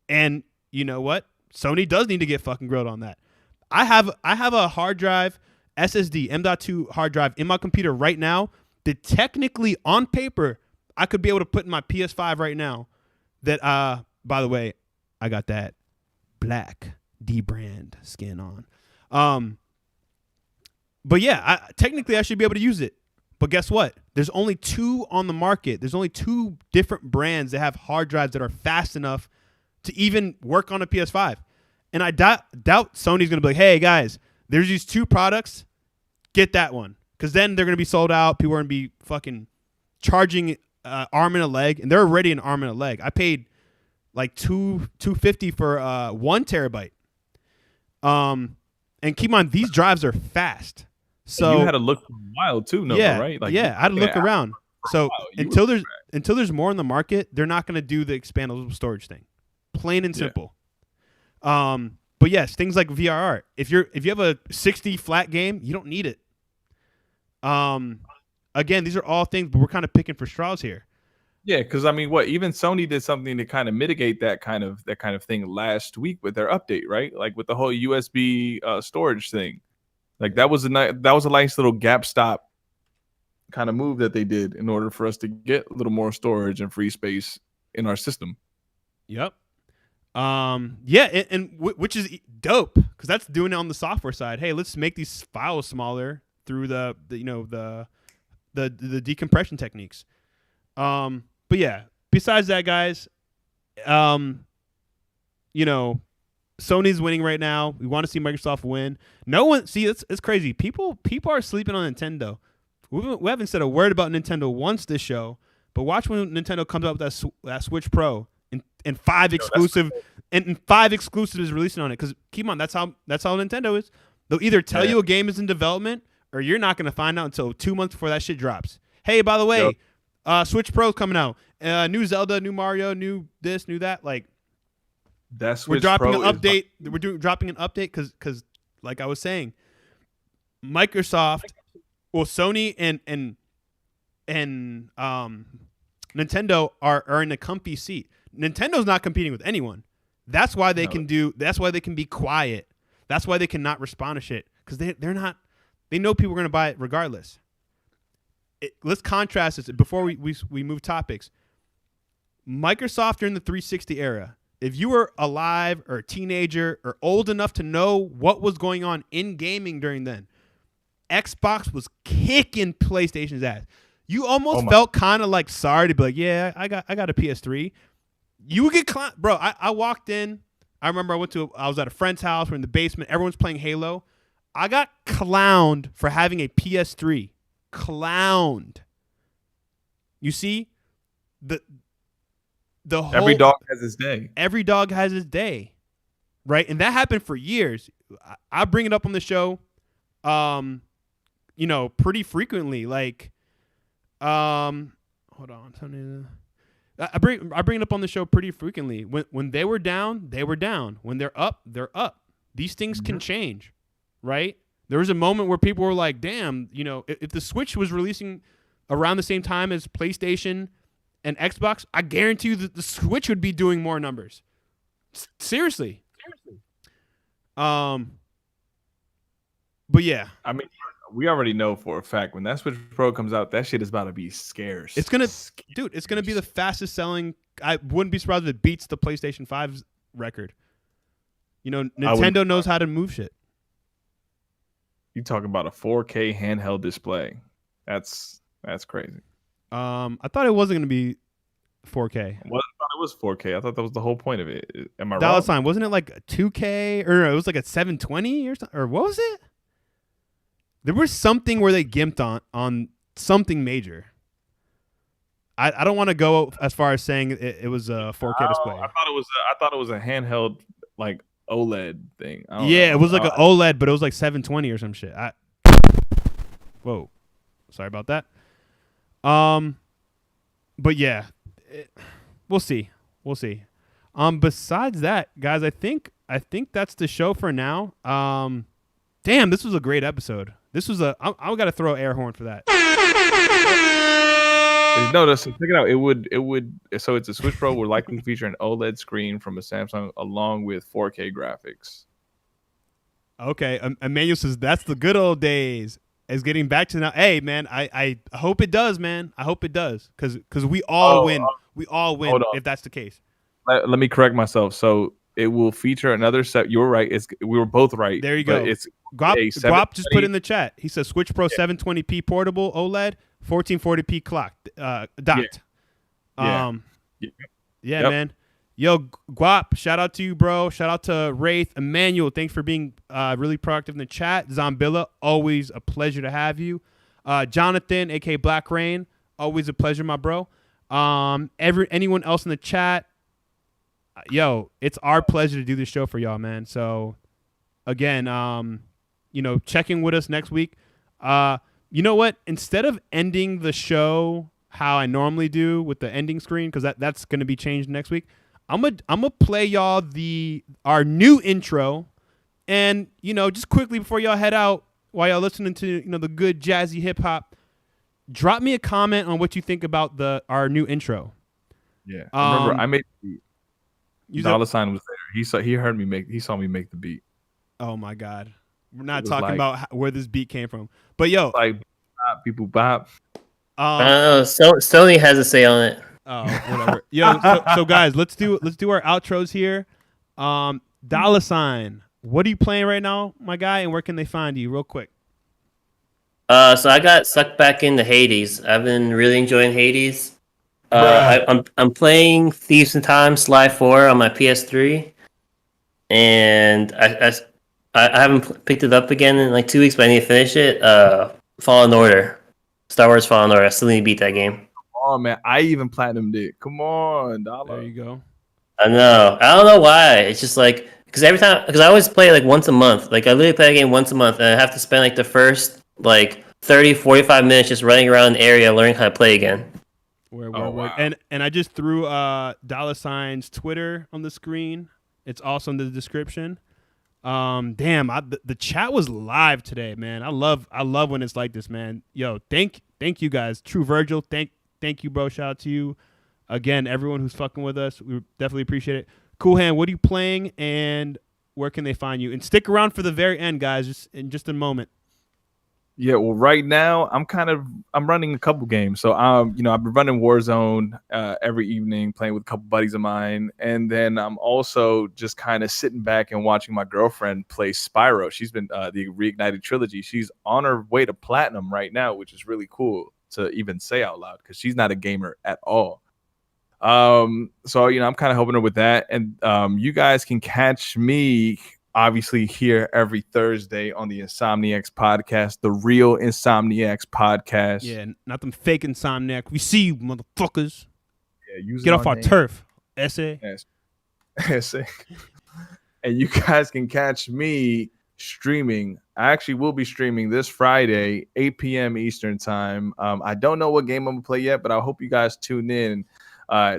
And you know what? Sony does need to get fucking grilled on that. I have a hard drive, SSD, M.2 hard drive in my computer right now that technically on paper I could be able to put in my PS5 right now that, by the way, I got that black D-brand skin on. But yeah, technically I should be able to use it. But guess what? There's only 2 on the market. There's only 2 different brands that have hard drives that are fast enough to even work on a PS5. And I doubt Sony's going to be like, hey, guys, there's these 2 products. Get that one. Because then they're going to be sold out. People are going to be fucking charging arm and a leg. And they're already an arm and a leg. I paid like $250 for 1 terabyte. And keep in mind, these drives are fast. So
and you had to look for a while too, right? Like,
I had to look around. So until there's more in the market, they're not going to do the expandable storage thing, plain and simple. But yes, things like VRR. If you have a 60 flat game, you don't need it. Again, these are all things, but we're kind of picking for straws here.
Yeah, because I mean, even Sony did something to kind of mitigate that kind of thing last week with their update, right? Like with the whole USB storage thing. Like that was a nice little gap stop kind of move that they did in order for us to get a little more storage and free space in our system.
Yep. Yeah, and which is dope because that's doing it on the software side. Hey, let's make these files smaller through the decompression techniques. But yeah, besides that, guys, Sony's winning right now. We want to see Microsoft win. No one it's crazy. People are sleeping on Nintendo. We haven't said a word about Nintendo once this show, but watch when Nintendo comes out with that Switch Pro and 5 exclusive and 5 exclusives releasing on it. Because keep on, that's how Nintendo is. They'll either tell you a game is in development or you're not going to find out until 2 months before that shit drops. Hey, by the way, Switch Pro's coming out. New Zelda, new Mario, new this, new that. Like we're dropping an update. We're dropping an update because, like I was saying, Microsoft, Sony and Nintendo are in a comfy seat. Nintendo's not competing with anyone. That's why they can be quiet. That's why they cannot respond to shit because they're not. They know people are going to buy it regardless. Let's contrast this before we move topics. Microsoft during the 360 era. If you were alive or a teenager or old enough to know what was going on in gaming during then, Xbox was kicking PlayStation's ass. You almost felt kind of like sorry to be like, yeah, I got a PS3. You would get bro. I walked in. I remember I was at a friend's house. We're in the basement. Everyone's playing Halo. I got clowned for having a PS3. Clowned. You see, the whole
every dog has his day.
Every dog has his day, right? And that happened for years. I bring it up on the show, pretty frequently. Like, hold on. I bring it up on the show pretty frequently. When they were down, they were down. When they're up, they're up. These things can change, right? There was a moment where people were like, damn, if the Switch was releasing around the same time as PlayStation and Xbox, I guarantee you that the Switch would be doing more numbers. Seriously. But yeah.
I mean, we already know for a fact when that Switch Pro comes out, that shit is about to be scarce.
It's gonna be the fastest selling. I wouldn't be surprised if it beats the PlayStation 5's record. Nintendo knows how to move shit.
You talk about a 4K handheld display. That's crazy.
I thought it wasn't gonna be 4K.
Well, I thought it was 4K. I thought that was the whole point of it. Am I
$sign,
wrong?
wasn't it like a 2K or no, it was like a 720 or something? Or what was it? There was something where they gimped on something major. I don't want to go as far as saying it was a 4K display.
I thought it was a handheld like OLED thing.
It was like an OLED, but it was like 720 or some shit. Whoa, sorry about that. But yeah, we'll see. Besides that, guys, I think that's the show for now. Damn, this was a great episode. I got to throw an air horn for that.
No, so check it out. It would. So it's a Switch Pro will likely feature an OLED screen from a Samsung along with 4K graphics.
Okay, Emmanuel says that's the good old days. Is getting back to now. Hey, man, I hope it does, man. I hope it does, because we all win. We all win if that's the case.
Let me correct myself. So it will feature another set. You were right. We were both right.
There you go.
It's
Guap just put in the chat. He says Switch Pro 720p portable OLED, 1440p clock dot. Yeah, man. Yo, Guap, shout out to you, bro. Shout out to Wraith, Emmanuel. Thanks for being really proactive in the chat. Zombilla, always a pleasure to have you. Jonathan, aka Black Rain, always a pleasure, my bro. Anyone else in the chat? Yo, it's our pleasure to do this show for y'all, man. So, again, checking with us next week. You know what? Instead of ending the show how I normally do with the ending screen, because that's going to be changed next week, I'm gonna play y'all our new intro, and just quickly before y'all head out, while y'all listening to the good jazzy hip hop, drop me a comment on what you think about our new intro.
Yeah, remember I made the beat. $sign was there. He saw me make the beat.
Oh my God, we're not talking about where this beat came from, but yo,
like people bop.
Sony has a say on it.
Oh, whatever. Yo, so guys, let's do our outros here. $sign, what are you playing right now, my guy, and where can they find you, real quick?
So I got sucked back into Hades. I've been really enjoying Hades. I'm playing Thieves in Time Sly 4 on my PS3, and I haven't picked it up again in like 2 weeks, but I need to finish it. Fallen Order, Star Wars Fallen Order. I still need to beat that game.
Oh man, I even platinumed it. Come on, Dollar.
There you go.
I know. I don't know why. It's just like because I always play like once a month. Like I literally play a game once a month, and I have to spend like the first like 30-45 minutes just running around the area learning how to play again.
Wow. And I just threw $sign's Twitter on the screen. It's also in the description. Damn, the chat was live today, man. I love when it's like this, man. Yo, thank you guys. True Virgil, thank you, bro. Shout out to you. Again, everyone who's fucking with us. We definitely appreciate it. Cool Hand, what are you playing? And where can they find you? And stick around for the very end, guys, just in just a moment.
Yeah, well, right now I'm running a couple games. So I've been running Warzone every evening, playing with a couple buddies of mine, and then I'm also just kind of sitting back and watching my girlfriend play Spyro. She's been the Reignited trilogy. She's on her way to platinum right now, which is really cool to even say out loud because she's not a gamer at all. So I'm kind of helping her with that, and you guys can catch me obviously here every Thursday on the Insomniacs podcast, the real Insomniacs podcast.
Yeah, not them fake Insomniac. We see you, motherfuckers.
Yeah,
get off our turf. Essay.
Yes. And you guys can catch me streaming. I actually will be streaming this Friday, 8 p.m. Eastern time. I don't know what game I'm gonna play yet, but I hope you guys tune in.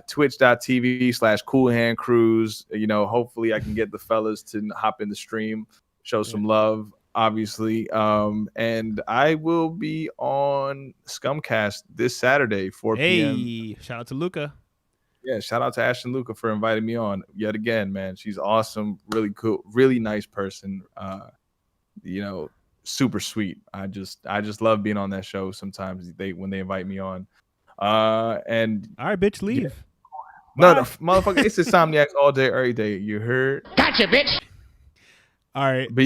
Twitch.tv/CoolHandCruz. Hopefully I can get the fellas to hop in the stream, show some love, obviously. And I will be on Scumcast this Saturday, 4 p.m.
Hey, shout out to Luca.
Yeah, shout out to Ashton Luca for inviting me on yet again, man. She's awesome, really cool, really nice person. Super sweet. I just love being on that show sometimes when they invite me on. And
all right, bitch, leave.
Yeah. No, motherfucker, it's Insomniacs all day, every day. You heard?
Gotcha, bitch.
All right.
But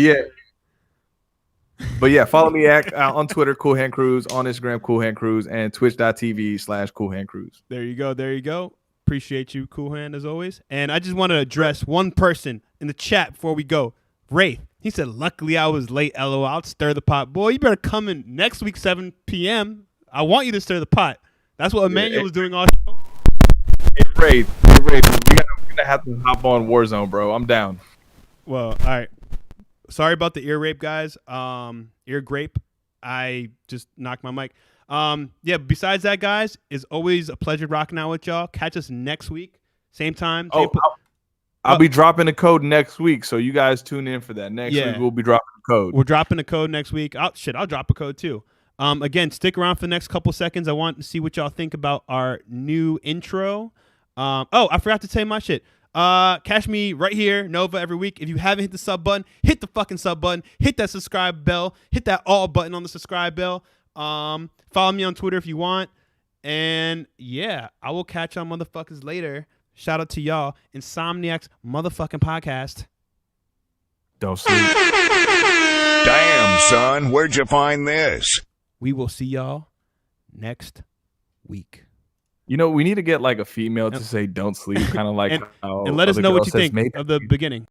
yeah, follow me on Twitter, CoolHandCruz, on Instagram, CoolHandCruz, and Twitch.tv/CoolHandCruz.
There you go. Appreciate you, Cool Hand, as always. And I just want to address one person in the chat before we go. Ray, he said, luckily I was late, LOL. I'll stir the pot. Boy, you better come in next week, 7 p.m. I want you to stir the pot. That's what Emmanuel was doing all show.
Hey, Ray, we're gonna have to hop on Warzone, bro. I'm down.
Well, all right. Sorry about the ear rape, guys. Ear grape. I just knocked my mic. Yeah, besides that, guys, it's always a pleasure rocking out with y'all. Catch us next week. Same time.
I'll be dropping the code next week, so you guys tune in for that. Next week, we'll be dropping the code.
We're dropping the code next week. I'll drop a code too. Again, stick around for the next couple seconds. I want to see what y'all think about our new intro. I forgot to tell you my shit. Catch me right here, Nova, every week. If you haven't hit the sub button, hit the fucking sub button. Hit that subscribe bell. Hit that all button on the subscribe bell. Follow me on Twitter if you want. And yeah, I will catch y'all motherfuckers later. Shout out to y'all. Insomniacs motherfucking podcast.
Don't sleep.
Damn, son, where'd you find this?
We will see y'all next week.
We need to get like a female to say "don't sleep," kind of like
and let us know what you think of the beginning.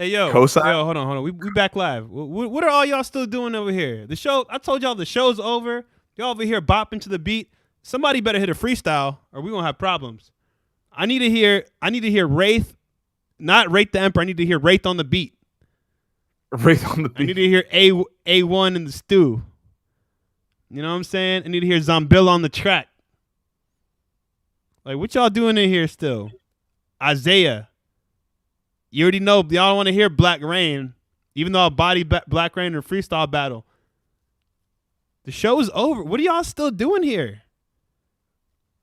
Hey, yo,
Cosign?
hold on. We back live. What are all y'all still doing over here? The show, I told y'all the show's over. Y'all over here bopping to the beat. Somebody better hit a freestyle or we gonna have problems. I need to hear Wraith, not Wraith the Emperor. I need to hear Wraith on the beat.
Wraith on the beat.
I need to hear A1 in the stew. You know what I'm saying? I need to hear Zombill on the track. Like, what y'all doing in here still? Isaiah. You already know y'all want to hear Black Rain, even though I body Black Rain in a freestyle battle. The show's over. What are y'all still doing here?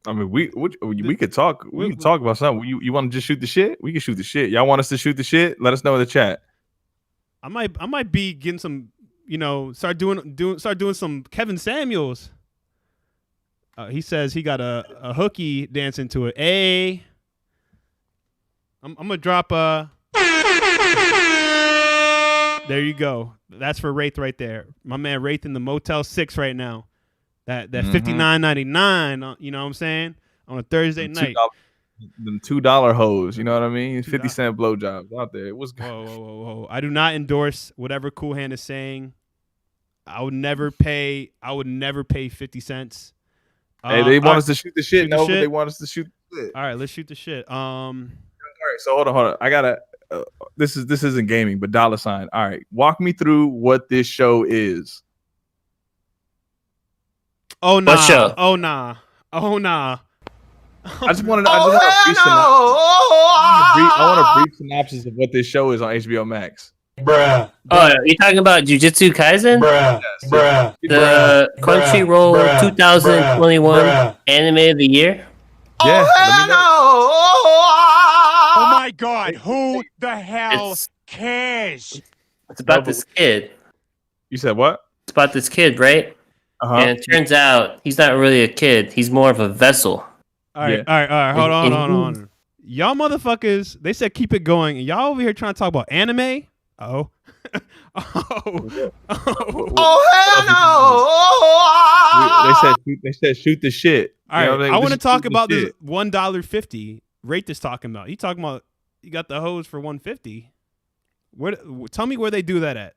I mean, we could talk. We could talk about something. You want to just shoot the shit? We can shoot the shit. Y'all want us to shoot the shit? Let us know in the chat.
I might be getting some, start doing some Kevin Samuels. He says he got a hooky dance into it. Hey, I'm gonna drop a. There you go. That's for Wraith right there. My man Wraith in the Motel 6 right now. That $59.99. You know what I'm saying? On a Thursday night.
Them $2 hoes. You know what I mean? 50-cent blowjobs out there. It was.
Whoa. I do not endorse whatever Cool Hand is saying. I would never pay 50 cents.
Hey, they want us to shoot the shit. No, but they want us to shoot the shit.
All right, let's shoot the shit.
All right, so hold on. I gotta. This isn't gaming, but $. All right, walk me through what this show is.
Oh nah.
What show?
Oh nah.
I just want a brief synopsis of what this show is on HBO Max.
Bruh. Oh, you talking about Jujutsu Kaisen?
Bruh.
The Crunchyroll 2021 Anime of the Year?
Yeah. Let me know.
Oh my God! Who the hell cares?
It's about this kid.
You said what?
It's about this kid, right? And it turns out he's not really a kid. He's more of a vessel.
All right. Hold on. Y'all motherfuckers, they said keep it going. And y'all over here trying to talk about anime? Oh.
They said shoot the shit.
All right. I want to talk about this $1.50 Wraith is talking about. He talking about you got the hose for $1.50. Tell me where they do that at.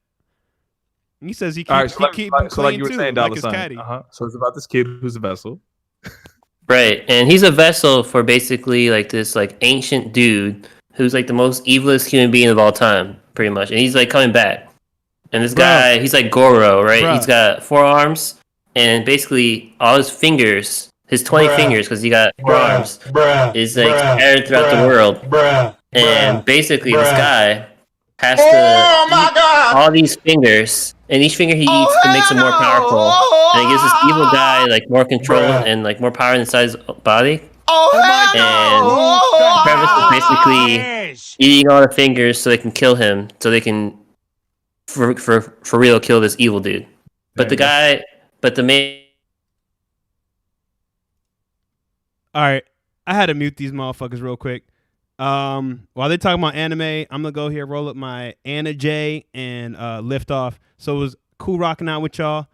He says he keeps
like you were saying,
like his caddy.
So it's about this kid who's a vessel.
Right. And he's a vessel for basically like this like ancient dude who's like the most evilest human being of all time, pretty much. And he's like coming back. And this guy, he's like Goro, right? He's got 4 arms and basically all his fingers, his 20 fingers, because he got 4 arms, is like scattered throughout the world. And basically this guy has to eat all these fingers, and each finger he eats to make him more powerful. And it gives this evil guy like more control and like more power inside his body. And Travis is basically eating all the fingers so they can kill him, so they can for real kill this evil dude. But the main.
All right, I had to mute these motherfuckers real quick. While they're talking about anime, I'm gonna go here, roll up my Anna J and lift off. So it was cool rocking out with y'all.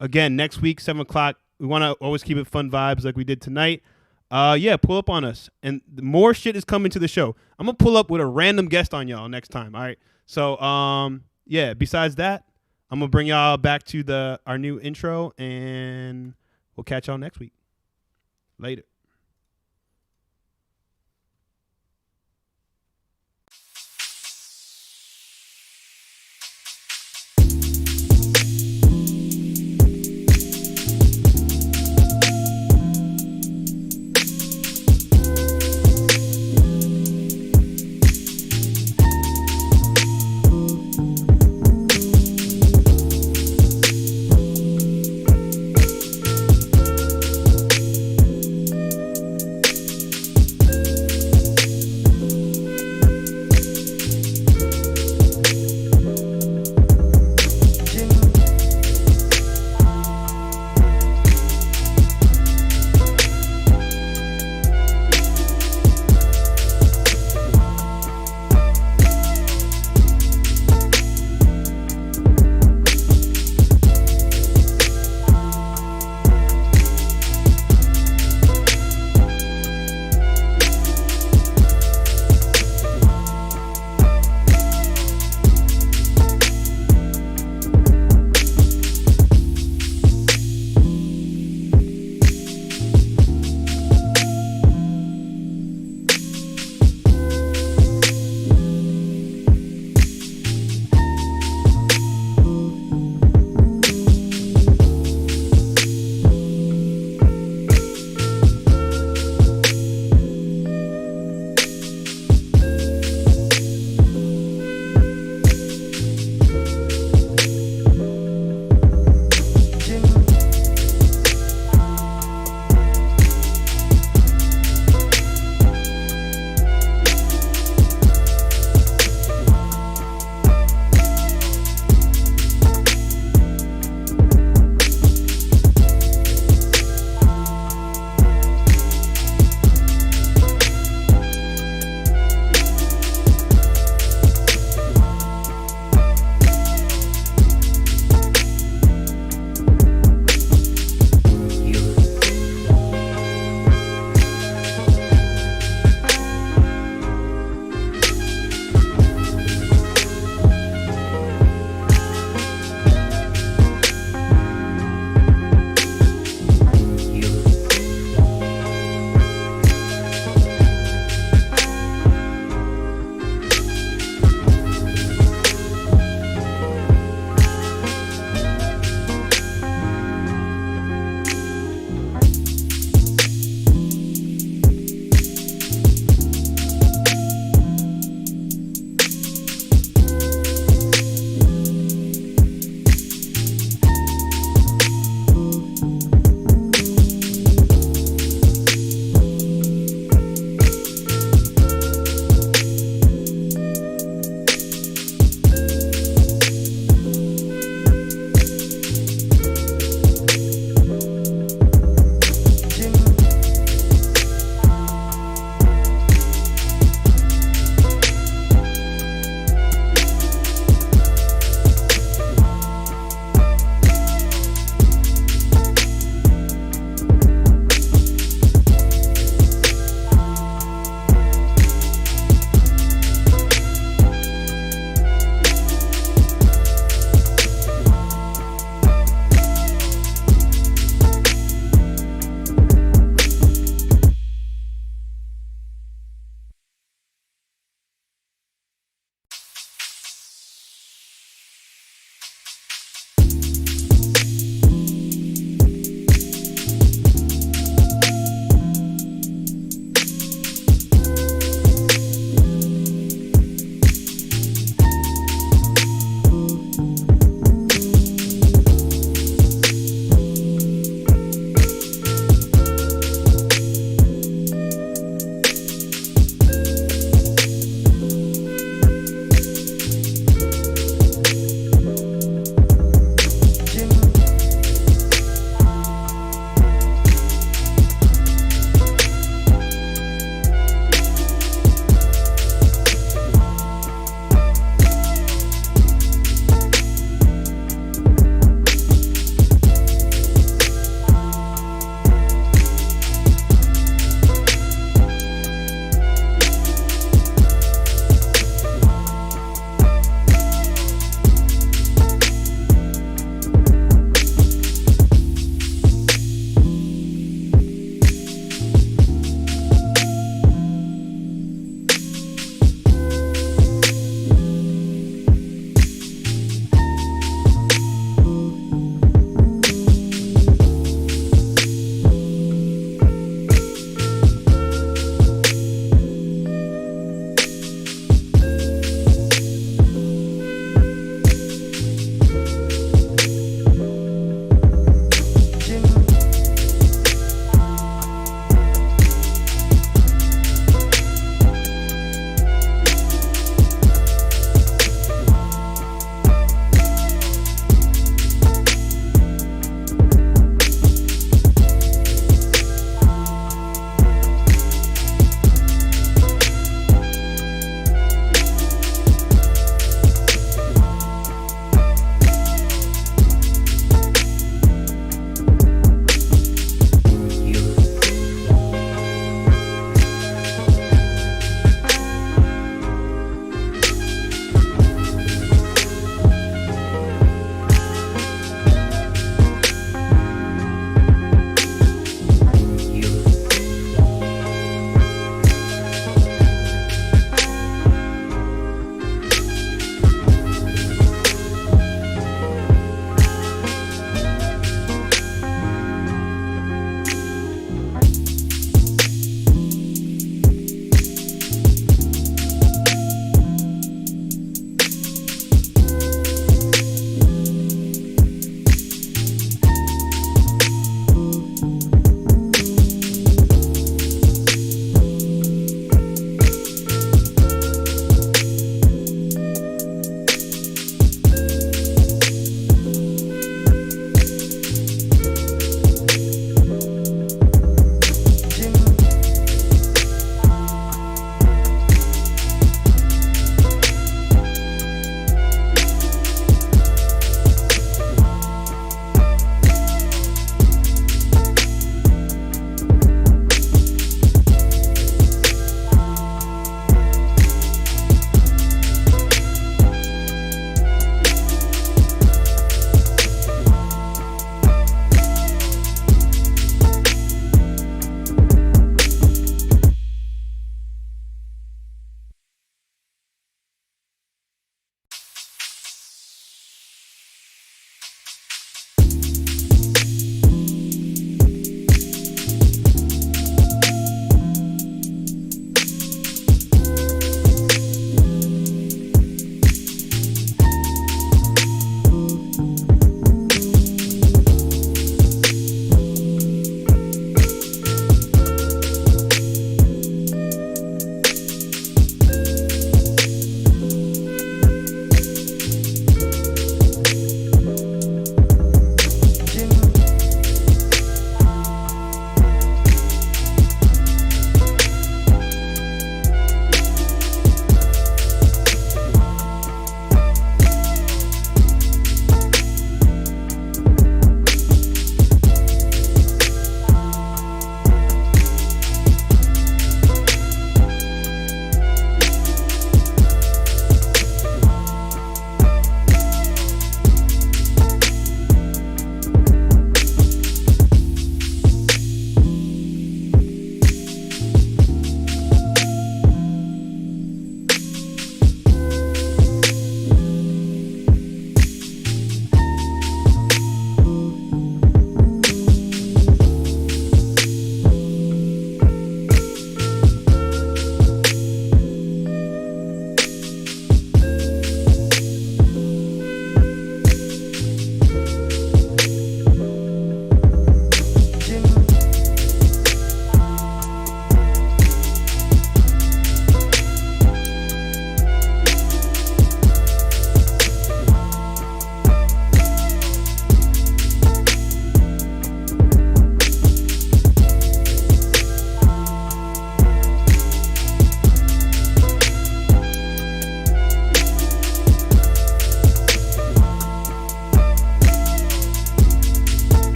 Again, next week, 7:00. We want to always keep it fun vibes like we did tonight. Pull up on us, and more shit is coming to the show. I'm gonna pull up with a random guest on y'all next time. All right. So besides that, I'm gonna bring y'all back to our new intro, and we'll catch y'all next week. Later.